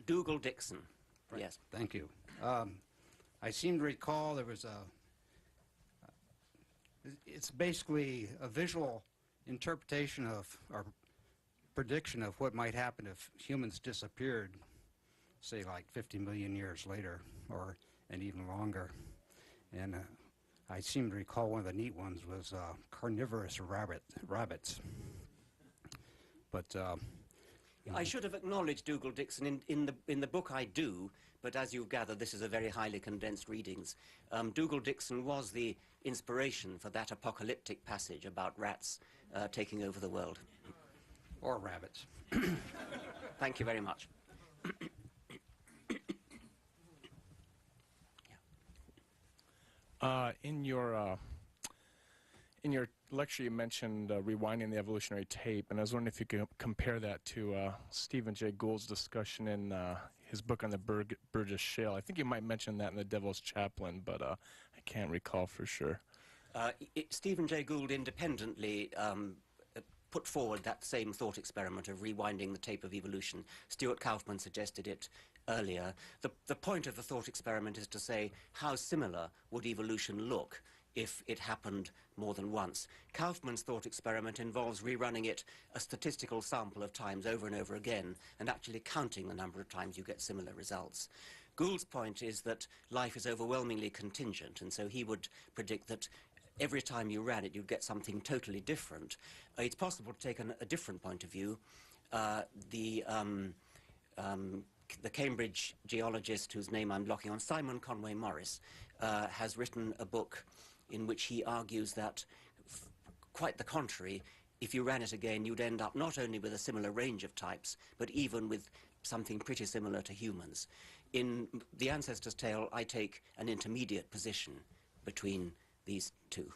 Dougal Dixon. Right. Yes. Thank you. I seem to recall there was it's basically a visual interpretation of, or prediction of what might happen if humans disappeared, say like 50 million years later, and even longer. And I seem to recall one of the neat ones was carnivorous rabbits. But I should have acknowledged Dougal Dixon in the book. I do, but as you've gathered, this is a very highly condensed readings. Dougal Dixon was the inspiration for that apocalyptic passage about rats taking over the world. Or rabbits. Thank you very much. In your lecture, you mentioned rewinding the evolutionary tape, and I was wondering if you could compare that to Stephen Jay Gould's discussion in his book on the Burgess Shale. I think you might mention that in The Devil's Chaplain, but I can't recall for sure. Stephen Jay Gould independently put forward that same thought experiment of rewinding the tape of evolution. Stuart Kauffman suggested it earlier. The point of the thought experiment is to say how similar would evolution look if it happened more than once. Kauffman's thought experiment involves rerunning it a statistical sample of times over and over again and actually counting the number of times you get similar results. Gould's point is that life is overwhelmingly contingent, and so he would predict that every time you ran it, you'd get something totally different. It's possible to take a different point of view. The Cambridge geologist whose name I'm blocking on, Simon Conway Morris, has written a book in which he argues that, quite the contrary, if you ran it again, you'd end up not only with a similar range of types, but even with something pretty similar to humans. In The Ancestor's Tale, I take an intermediate position between these two.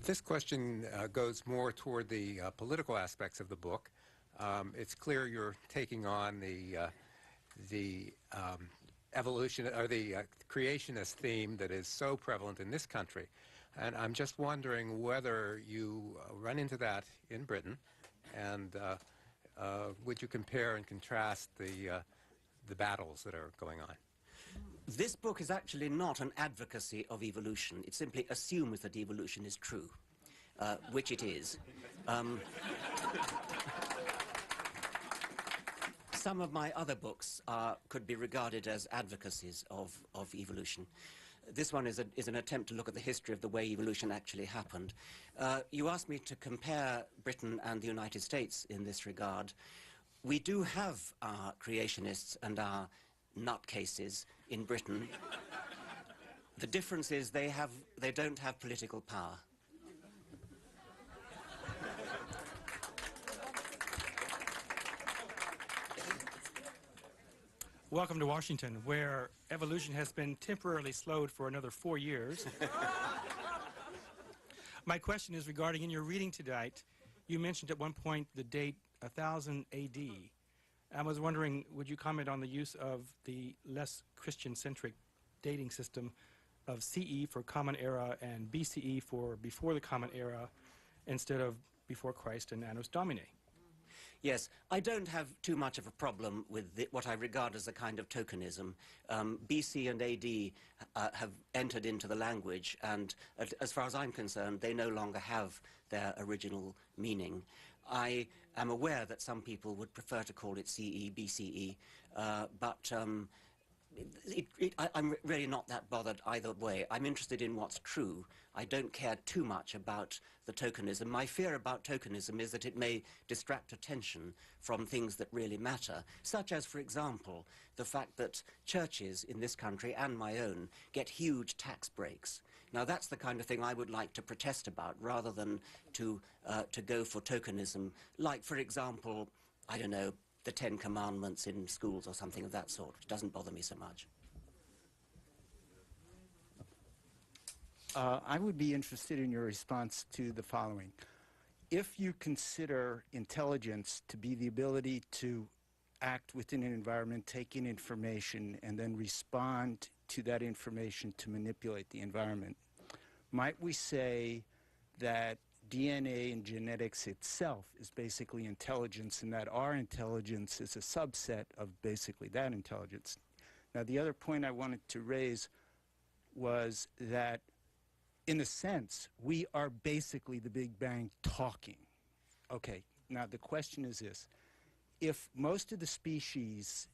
This question goes more toward the political aspects of the book. It's clear you're taking on the evolution or the creationist theme that is so prevalent in this country, and I'm just wondering whether you run into that in Britain, and would you compare and contrast the battles that are going on? This book is actually not an advocacy of evolution. It simply assumes that evolution is true, which it is. Some of my other books could be regarded as advocacies of evolution. This one is an attempt to look at the history of the way evolution actually happened. You asked me to compare Britain and the United States in this regard. We do have our creationists and our nutcases in Britain. The difference is they don't have political power. Welcome to Washington, where evolution has been temporarily slowed for another 4 years. My question is regarding in your reading tonight, you mentioned at one point the date 1000 A.D. I was wondering, would you comment on the use of the less Christian-centric dating system of CE for Common Era and BCE for before the Common Era instead of before Christ and Annos Domini? Yes, I don't have too much of a problem with what I regard as a kind of tokenism. BC and AD have entered into the language, and as far as I'm concerned, they no longer have their original meaning. I am aware that some people would prefer to call it CE, BCE, but I'm really not that bothered either way. I'm interested in what's true. I don't care too much about the tokenism. My fear about tokenism is that it may distract attention from things that really matter, such as, for example, the fact that churches in this country and my own get huge tax breaks. Now, that's the kind of thing I would like to protest about rather than to go for tokenism, like, for example, I don't know, the 10 Commandments in schools or something of that sort, which doesn't bother me so much. I would be interested in your response to the following. If you consider intelligence to be the ability to act within an environment, take in information, and then respond to that information to manipulate the environment, might we say that DNA and genetics itself is basically intelligence, and that our intelligence is a subset of basically that intelligence? Now, the other point I wanted to raise was that, in a sense, we are basically the Big Bang talking. Okay, now the question is this. If most of the species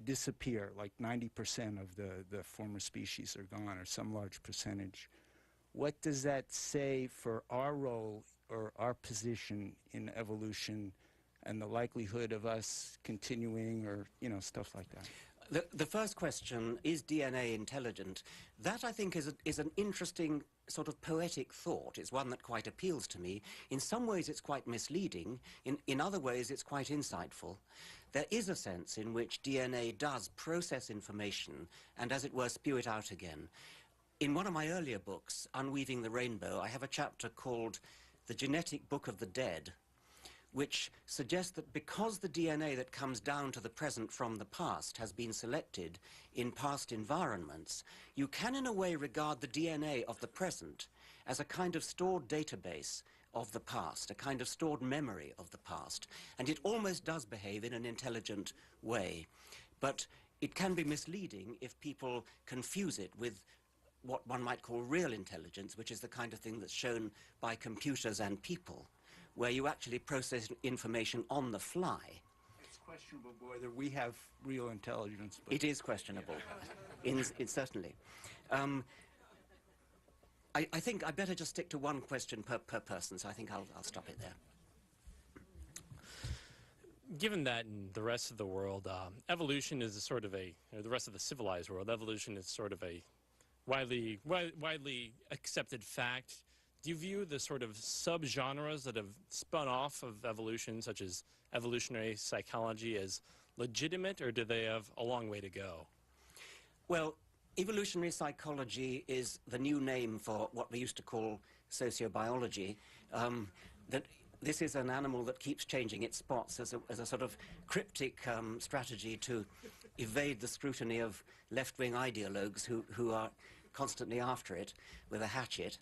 disappear, like 90% of the former species are gone, or some large percentage, what does that say for our role or our position in evolution and the likelihood of us continuing, or, you know, stuff like that? The first question, is DNA intelligent? That, I think, is an interesting sort of poetic thought. It's one that quite appeals to me. In some ways, it's quite misleading. In other ways, it's quite insightful. There is a sense in which DNA does process information and, as it were, spew it out again. In one of my earlier books, Unweaving the Rainbow, I have a chapter called The Genetic Book of the Dead, which suggests that because the DNA that comes down to the present from the past has been selected in past environments, you can in a way regard the DNA of the present as a kind of stored database of the past, a kind of stored memory of the past. And it almost does behave in an intelligent way. But it can be misleading if people confuse it with what one might call real intelligence, which is the kind of thing that's shown by computers and people, where you actually process information on the fly. It's questionable whether we have real intelligence. It is questionable, certainly. I think I better just stick to one question per person, so I think I'll stop it there. Given that in the rest of the world, evolution is a sort of a, the rest of the civilized world, evolution is sort of a widely accepted fact. Do you view the sort of subgenres that have spun off of evolution, such as evolutionary psychology, as legitimate, or do they have a long way to go? Well, evolutionary psychology is the new name for what we used to call sociobiology. That this is an animal that keeps changing its spots as a sort of cryptic strategy to evade the scrutiny of left-wing ideologues who are constantly after it with a hatchet.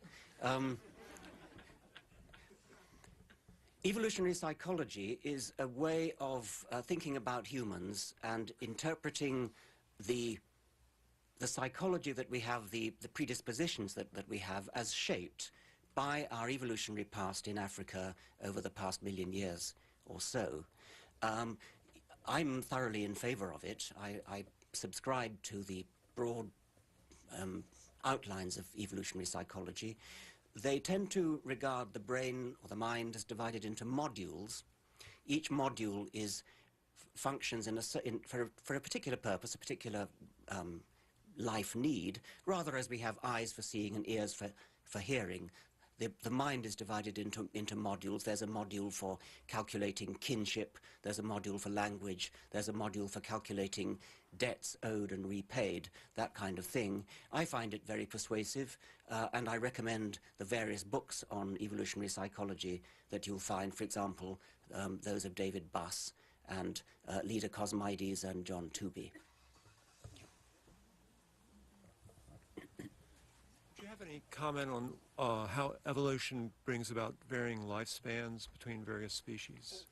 Evolutionary psychology is a way of thinking about humans and interpreting the psychology that we have, the predispositions that we have, as shaped by our evolutionary past in Africa over the past million years or so. I'm thoroughly in favor of it. I subscribe to the broad outlines of evolutionary psychology. They tend to regard the brain or the mind as divided into modules. Each module functions for a particular purpose, a particular life need, rather as we have eyes for seeing and ears for hearing. the mind is divided into modules. There's a module for calculating kinship, there's a module for language, there's a module for calculating debts owed and repaid, that kind of thing. I find it very persuasive, and I recommend the various books on evolutionary psychology that you'll find, for example, those of David Buss and Leda Cosmides and John Tooby. Do you have any comment on how evolution brings about varying lifespans between various species?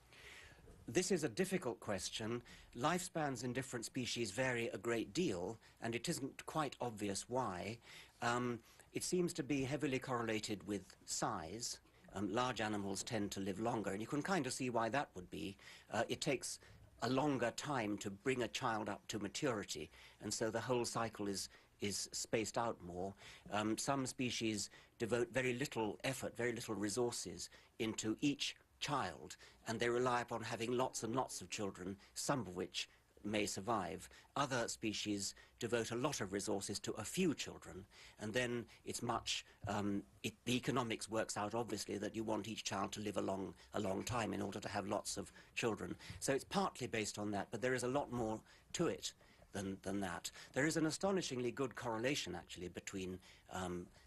This is a difficult question. Lifespans in different species vary a great deal, and it isn't quite obvious why. It seems to be heavily correlated with size. Large animals tend to live longer, and you can kind of see why that would be. It takes a longer time to bring a child up to maturity, and so the whole cycle is spaced out more. Some species devote very little effort, very little resources into each child, and they rely upon having lots and lots of children, some of which may survive. Other species devote a lot of resources to a few children, and then it's much, the economics works out obviously that you want each child to live a long time in order to have lots of children. So it's partly based on that, but there is a lot more to it than that. There is an astonishingly good correlation actually between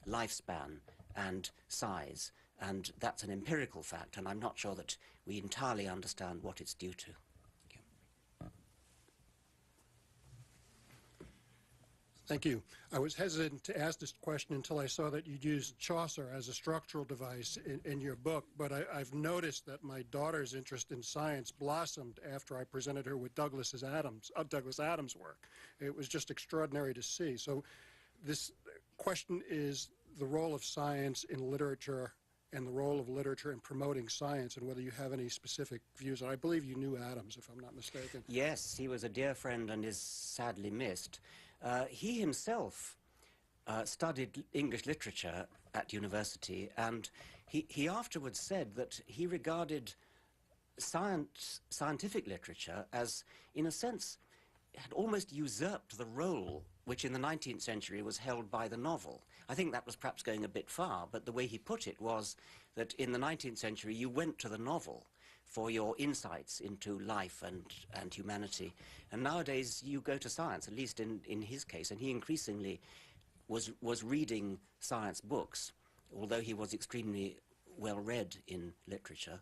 lifespan and size, and that's an empirical fact, and I'm not sure that we entirely understand what it's due to. Thank you. I was hesitant to ask this question until I saw that you'd used Chaucer as a structural device in your book, but I've noticed that my daughter's interest in science blossomed after I presented her with Douglas Adams' work. It was just extraordinary to see. So this question is the role of science in literature and the role of literature in promoting science, and whether you have any specific views. And I believe you knew Adams, if I'm not mistaken. Yes, he was a dear friend and is sadly missed. He himself studied English literature at university, and he afterwards said that he regarded scientific literature as, in a sense, had almost usurped the role which in the 19th century was held by the novel. I think that was perhaps going a bit far, but the way he put it was that in the 19th century you went to the novel for your insights into life and humanity. And nowadays you go to science, at least in his case, and he increasingly was reading science books, although he was extremely well read in literature.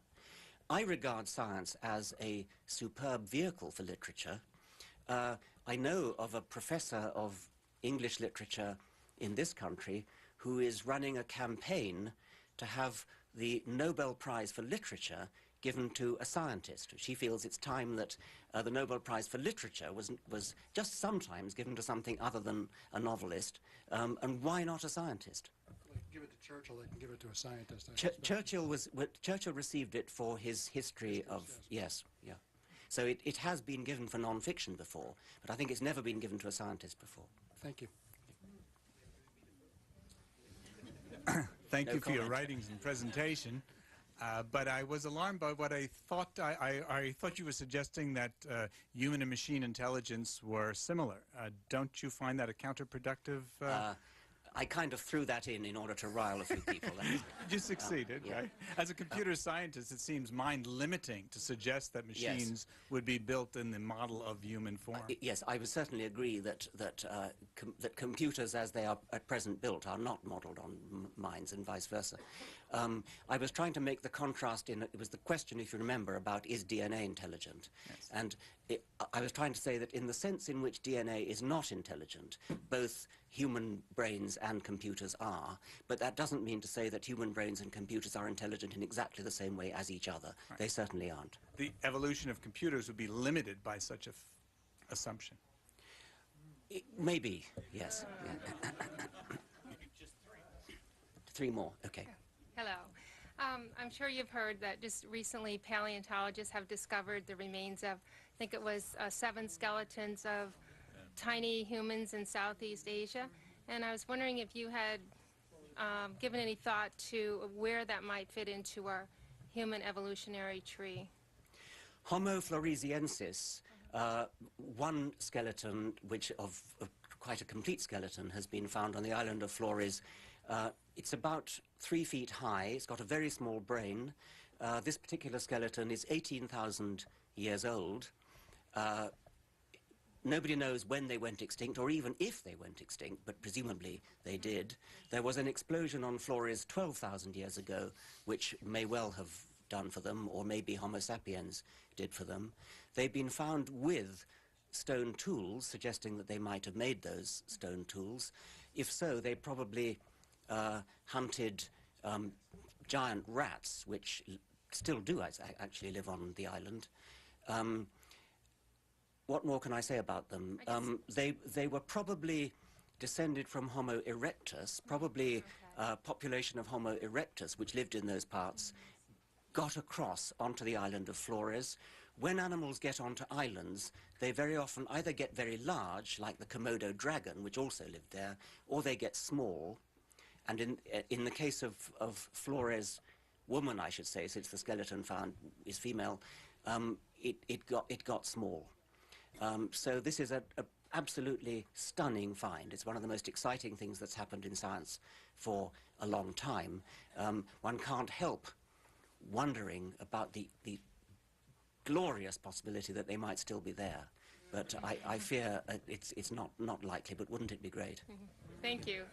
I regard science as a superb vehicle for literature. I know of a professor of English literature in this country who is running a campaign to have the Nobel Prize for Literature given to a scientist. She feels it's time that the Nobel Prize for Literature was just sometimes given to something other than a novelist, and why not a scientist? Like, give it to Churchill, they can give it to a scientist. Churchill received it for his history of, yes, yeah. So it has been given for non-fiction before, but I think it's never been given to a scientist before. Thank you. Thank you for your writings and presentation. But I was alarmed by what I thought. I thought you were suggesting that human and machine intelligence were similar. Don't you find that a counterproductive? I kind of threw that in order to rile a few people. You succeeded, yeah. right? As a computer scientist, it seems mind-limiting to suggest that machines would be built in the model of human form. Yes, I would certainly agree that computers, as they are at present built, are not modeled on minds and vice versa. I was trying to make the contrast it was the question, if you remember, about is DNA intelligent? Yes. And I was trying to say that in the sense in which DNA is not intelligent, both human brains and computers are, but that doesn't mean to say that human brains and computers are intelligent in exactly the same way as each other. Right. They certainly aren't. The evolution of computers would be limited by such an assumption. Maybe, yes. Yeah. Just three more, okay. Hello. I'm sure you've heard that just recently paleontologists have discovered the remains of, I think it was 7 skeletons of tiny humans in Southeast Asia. And I was wondering if you had given any thought to where that might fit into our human evolutionary tree. Homo floresiensis, one skeleton, which of quite a complete skeleton, has been found on the island of Flores It's about 3 feet high. It's got a very small brain. This particular skeleton is 18,000 years old. Nobody knows when they went extinct, or even if they went extinct, but presumably they did. There was an explosion on Flores 12,000 years ago, which may well have done for them, or maybe Homo sapiens did for them. They've been found with stone tools, suggesting that they might have made those stone tools. If so, they probably hunted giant rats, which still do actually live on the island. What more can I say about them? They were probably descended from Homo erectus, probably a population of Homo erectus, which lived in those parts, got across onto the island of Flores. When animals get onto islands, they very often either get very large, like the Komodo dragon, which also lived there, or they get small. And in the case of Flores woman, I should say, since the skeleton found is female, it got small. So this is an absolutely stunning find. It's one of the most exciting things that's happened in science for a long time. One can't help wondering about the glorious possibility that they might still be there. But I fear it's not likely, but wouldn't it be great? Thank you.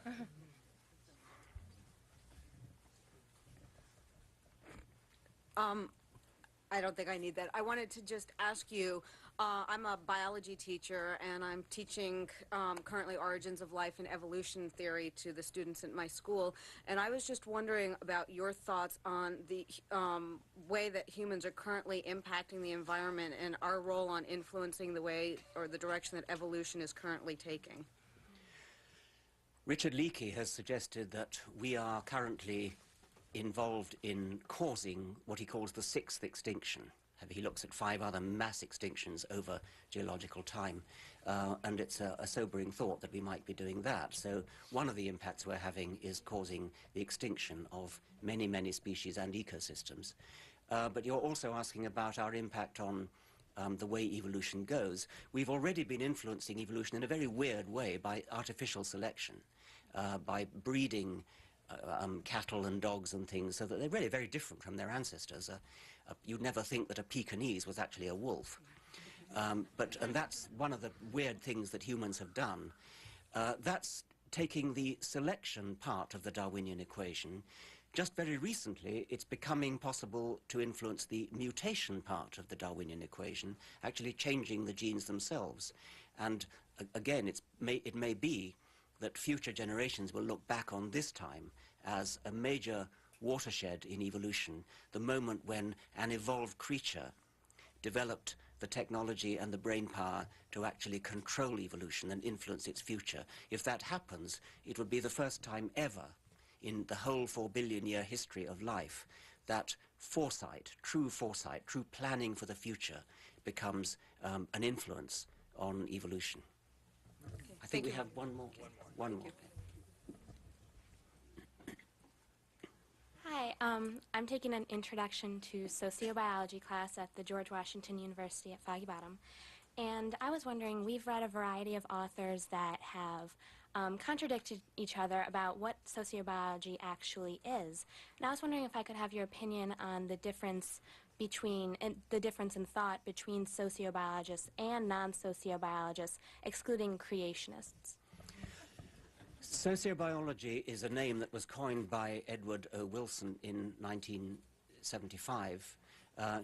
I don't think I need that. I wanted to just ask you, I'm a biology teacher, and I'm teaching currently origins of life and evolution theory to the students in my school, and I was just wondering about your thoughts on the way that humans are currently impacting the environment and our role on influencing the way or the direction that evolution is currently taking. Richard Leakey has suggested that we are currently involved in causing what he calls the sixth extinction. He looks at 5 other mass extinctions over geological time, and it's a sobering thought that we might be doing that. So one of the impacts we're having is causing the extinction of many, many species and ecosystems. But you're also asking about our impact on the way evolution goes. We've already been influencing evolution in a very weird way by artificial selection, by breeding cattle and dogs and things, so that they're really very different from their ancestors. You'd never think that a Pekingese was actually a wolf. And that's one of the weird things that humans have done. That's taking the selection part of the Darwinian equation. Just very recently, it's becoming possible to influence the mutation part of the Darwinian equation, actually changing the genes themselves. And again, it may be that future generations will look back on this time as a major watershed in evolution, the moment when an evolved creature developed the technology and the brain power to actually control evolution and influence its future. If that happens, it would be the first time ever in the whole 4 billion year history of life that foresight, true planning for the future becomes an influence on evolution. Okay. I think we have one more. One more. Hi, I'm taking an introduction to sociobiology class at the George Washington University at Foggy Bottom. And I was wondering, we've read a variety of authors that have contradicted each other about what sociobiology actually is. And I was wondering if I could have your opinion on the difference in thought between sociobiologists and non-sociobiologists, excluding creationists. Sociobiology is a name that was coined by Edward O. Wilson in 1975.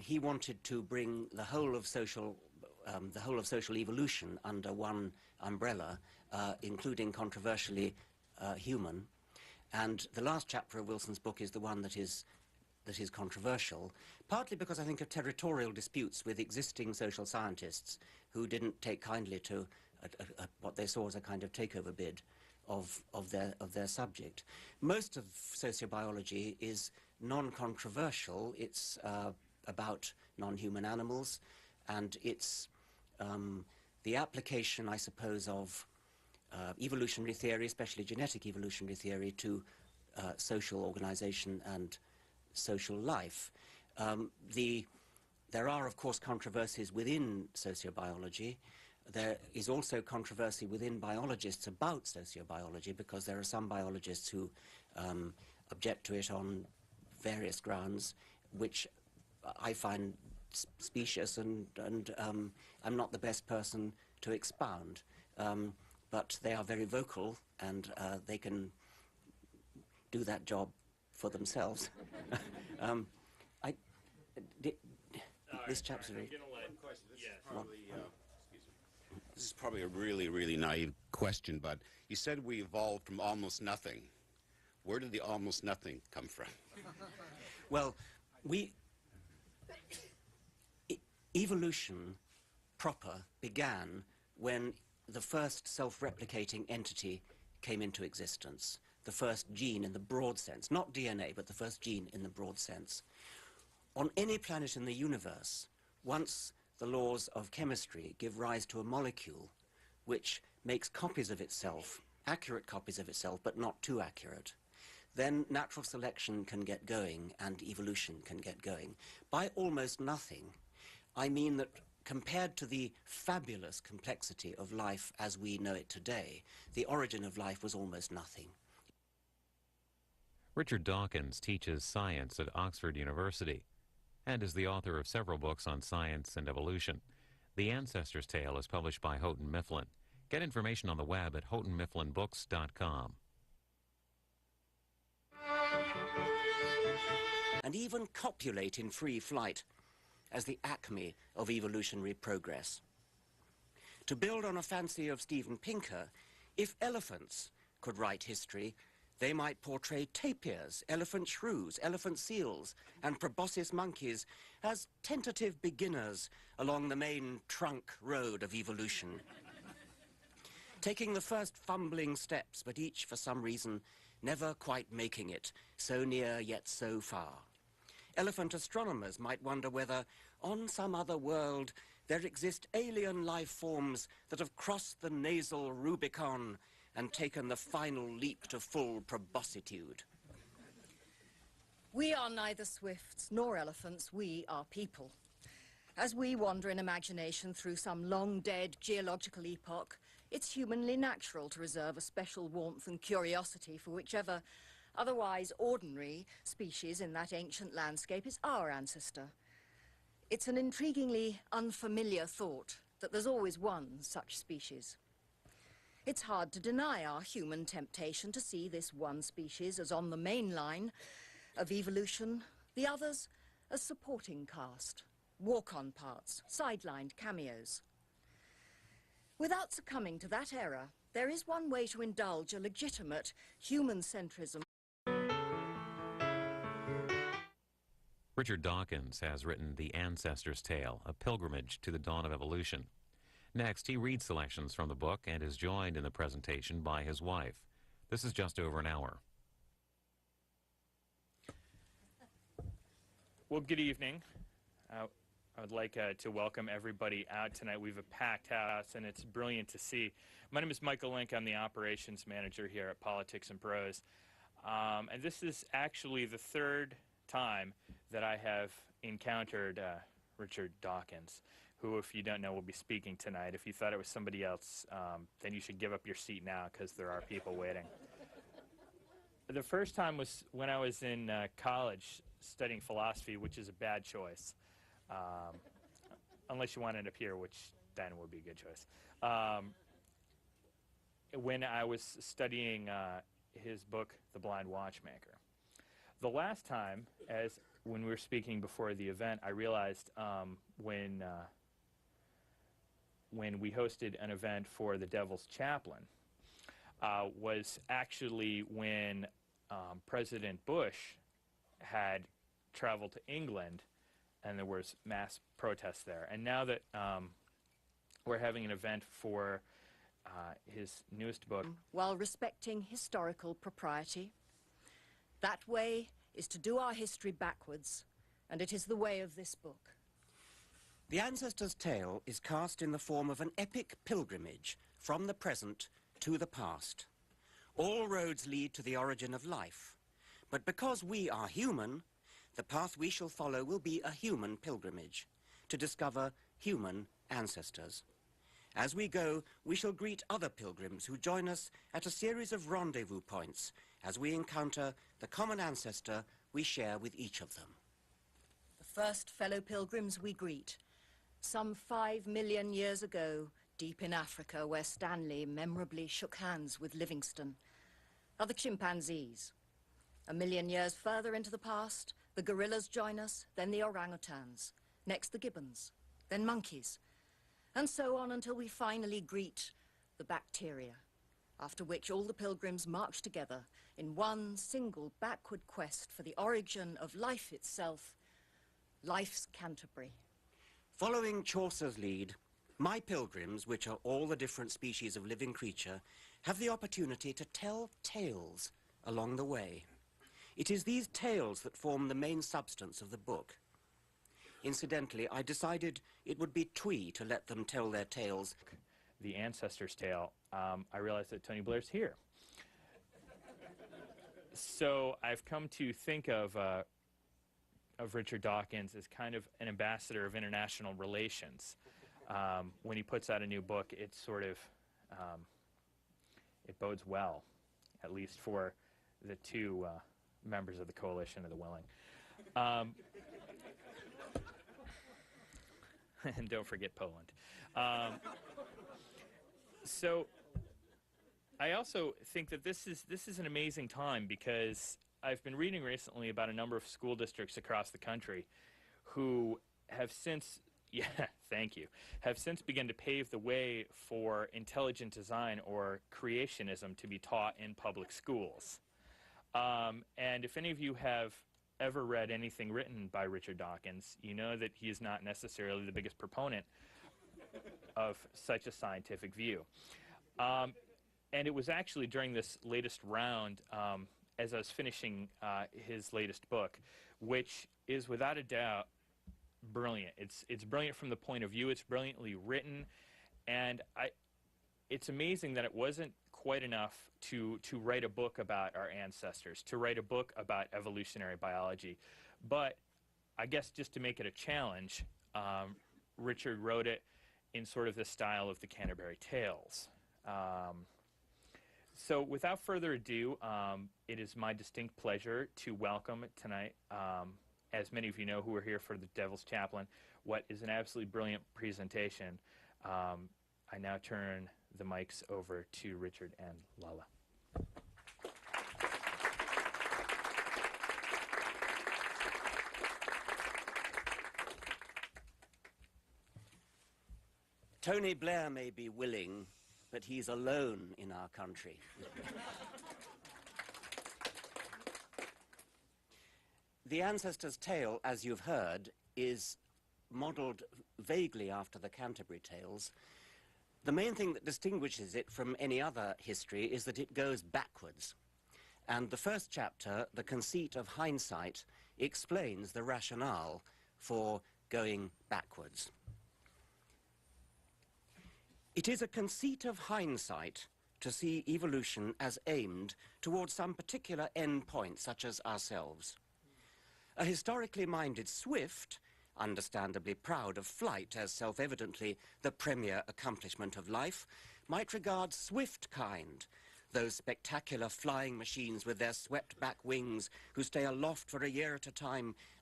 He wanted to bring the whole of social evolution under one umbrella, including controversially human. And the last chapter of Wilson's book is the one that is controversial, partly because I think of territorial disputes with existing social scientists who didn't take kindly to what they saw as a kind of takeover bid of their subject. Most of sociobiology is non-controversial. It's about non-human animals, and it's the application, I suppose, of evolutionary theory, especially genetic evolutionary theory, to social organization and social life. There are, of course, controversies within sociobiology. There is also controversy within biologists about sociobiology, because there are some biologists who object to it on various grounds, which I find specious, and I'm not the best person to expound. But they are very vocal, and they can do that job for themselves. This chap's very... This is probably a really, really naive question, but you said we evolved from almost nothing. Where did the almost nothing come from? Well, evolution proper began when the first self-replicating entity came into existence, the first gene in the broad sense, not DNA, but the first gene in the broad sense. On any planet in the universe, once the laws of chemistry give rise to a molecule which makes copies of itself, accurate copies of itself, but not too accurate, then natural selection can get going and evolution can get going. By almost nothing, I mean that compared to the fabulous complexity of life as we know it today, the origin of life was almost nothing. Richard Dawkins teaches science at Oxford University and is the author of several books on science and evolution. The Ancestor's Tale is published by Houghton Mifflin. Get information on the web at houghtonmifflinbooks.com. And even copulate in free flight as the acme of evolutionary progress. To build on a fancy of Steven Pinker, if elephants could write history, they might portray tapirs, elephant shrews, elephant seals, and proboscis monkeys as tentative beginners along the main trunk road of evolution. Taking the first fumbling steps, but each, for some reason, never quite making it, so near yet so far. Elephant astronomers might wonder whether, on some other world, there exist alien life forms that have crossed the nasal Rubicon and taken the final leap to full proboscitude. We are neither swifts nor elephants, we are people. As we wander in imagination through some long-dead geological epoch, it's humanly natural to reserve a special warmth and curiosity for whichever otherwise ordinary species in that ancient landscape is our ancestor. It's an intriguingly unfamiliar thought that there's always one such species. It's hard to deny our human temptation to see this one species as on the main line of evolution, the others as supporting cast, walk-on parts, sidelined cameos. Without succumbing to that error, there is one way to indulge a legitimate human centrism. Richard Dawkins has written The Ancestor's Tale, a pilgrimage to the dawn of evolution. Next, he reads selections from the book and is joined in the presentation by his wife. This is just over an hour. Well, good evening. I would like to welcome everybody out tonight. We have a packed house, and it's brilliant to see. My name is Michael Link. I'm the operations manager here at Politics and Prose. And this is actually the third time that I have encountered Richard Dawkins, who, if you don't know, will be speaking tonight. If you thought it was somebody else, then you should give up your seat now, because there are people waiting. The first time was when I was in college studying philosophy, which is a bad choice. Unless you want to end up here, which then would be a good choice. When I was studying his book, The Blind Watchmaker. The last time, when we were speaking before the event, I realized when we hosted an event for the Devil's Chaplain was actually when President Bush had traveled to England, and there was mass protests there. And now that we're having an event for his newest book, while respecting historical propriety, that way is to do our history backwards, and it is the way of this book. The Ancestor's Tale is cast in the form of an epic pilgrimage from the present to the past. All roads lead to the origin of life, but because we are human, the path we shall follow will be a human pilgrimage to discover human ancestors. As we go, we shall greet other pilgrims who join us at a series of rendezvous points as we encounter the common ancestor we share with each of them. The first fellow pilgrims we greet, some 5 million years ago, deep in Africa, where Stanley memorably shook hands with Livingstone, are the chimpanzees. 1 million years further into the past, the gorillas join us, then the orangutans, next the gibbons, then monkeys, and so on until we finally greet the bacteria, after which all the pilgrims march together in one single backward quest for the origin of life itself, life's Canterbury. Following Chaucer's lead, my pilgrims, which are all the different species of living creature, have the opportunity to tell tales along the way. It is these tales that form the main substance of the book. Incidentally, I decided it would be twee to let them tell their tales. The ancestor's tale, I realized that Tony Blair's here. So I've come to think of Richard Dawkins as kind of an ambassador of international relations. When he puts out a new book, it sort of, it bodes well, at least for the two members of the Coalition of the Willing. And don't forget Poland. So I also think that this is an amazing time because I've been reading recently about a number of school districts across the country who have since, have since begun to pave the way for intelligent design or creationism to be taught in public schools. And if any of you have ever read anything written by Richard Dawkins, you know that he is not necessarily the biggest proponent of such a scientific view. And it was actually during this latest round, as I was finishing his latest book, which is without a doubt brilliant. It's brilliant from the point of view, it's brilliantly written, and it's amazing that it wasn't quite enough to write a book about our ancestors, to write a book about evolutionary biology. But I guess just to make it a challenge, Richard wrote it in sort of the style of the Canterbury Tales. So without further ado, it is my distinct pleasure to welcome tonight, as many of you know who are here for the Devil's Chaplain, what is an absolutely brilliant presentation. I now turn the mics over to Richard and Lalla. Tony Blair may be willing, but he's alone in our country. The ancestor's tale, as you've heard, is modelled vaguely after the Canterbury Tales. The main thing that distinguishes it from any other history is that it goes backwards. And the first chapter, The Conceit of Hindsight, explains the rationale for going backwards. It is a conceit of hindsight to see evolution as aimed towards some particular end point, such as ourselves. A historically minded Swift, understandably proud of flight as self-evidently the premier accomplishment of life, might regard Swift kind, those spectacular flying machines with their swept-back wings who stay aloft for a year at a time,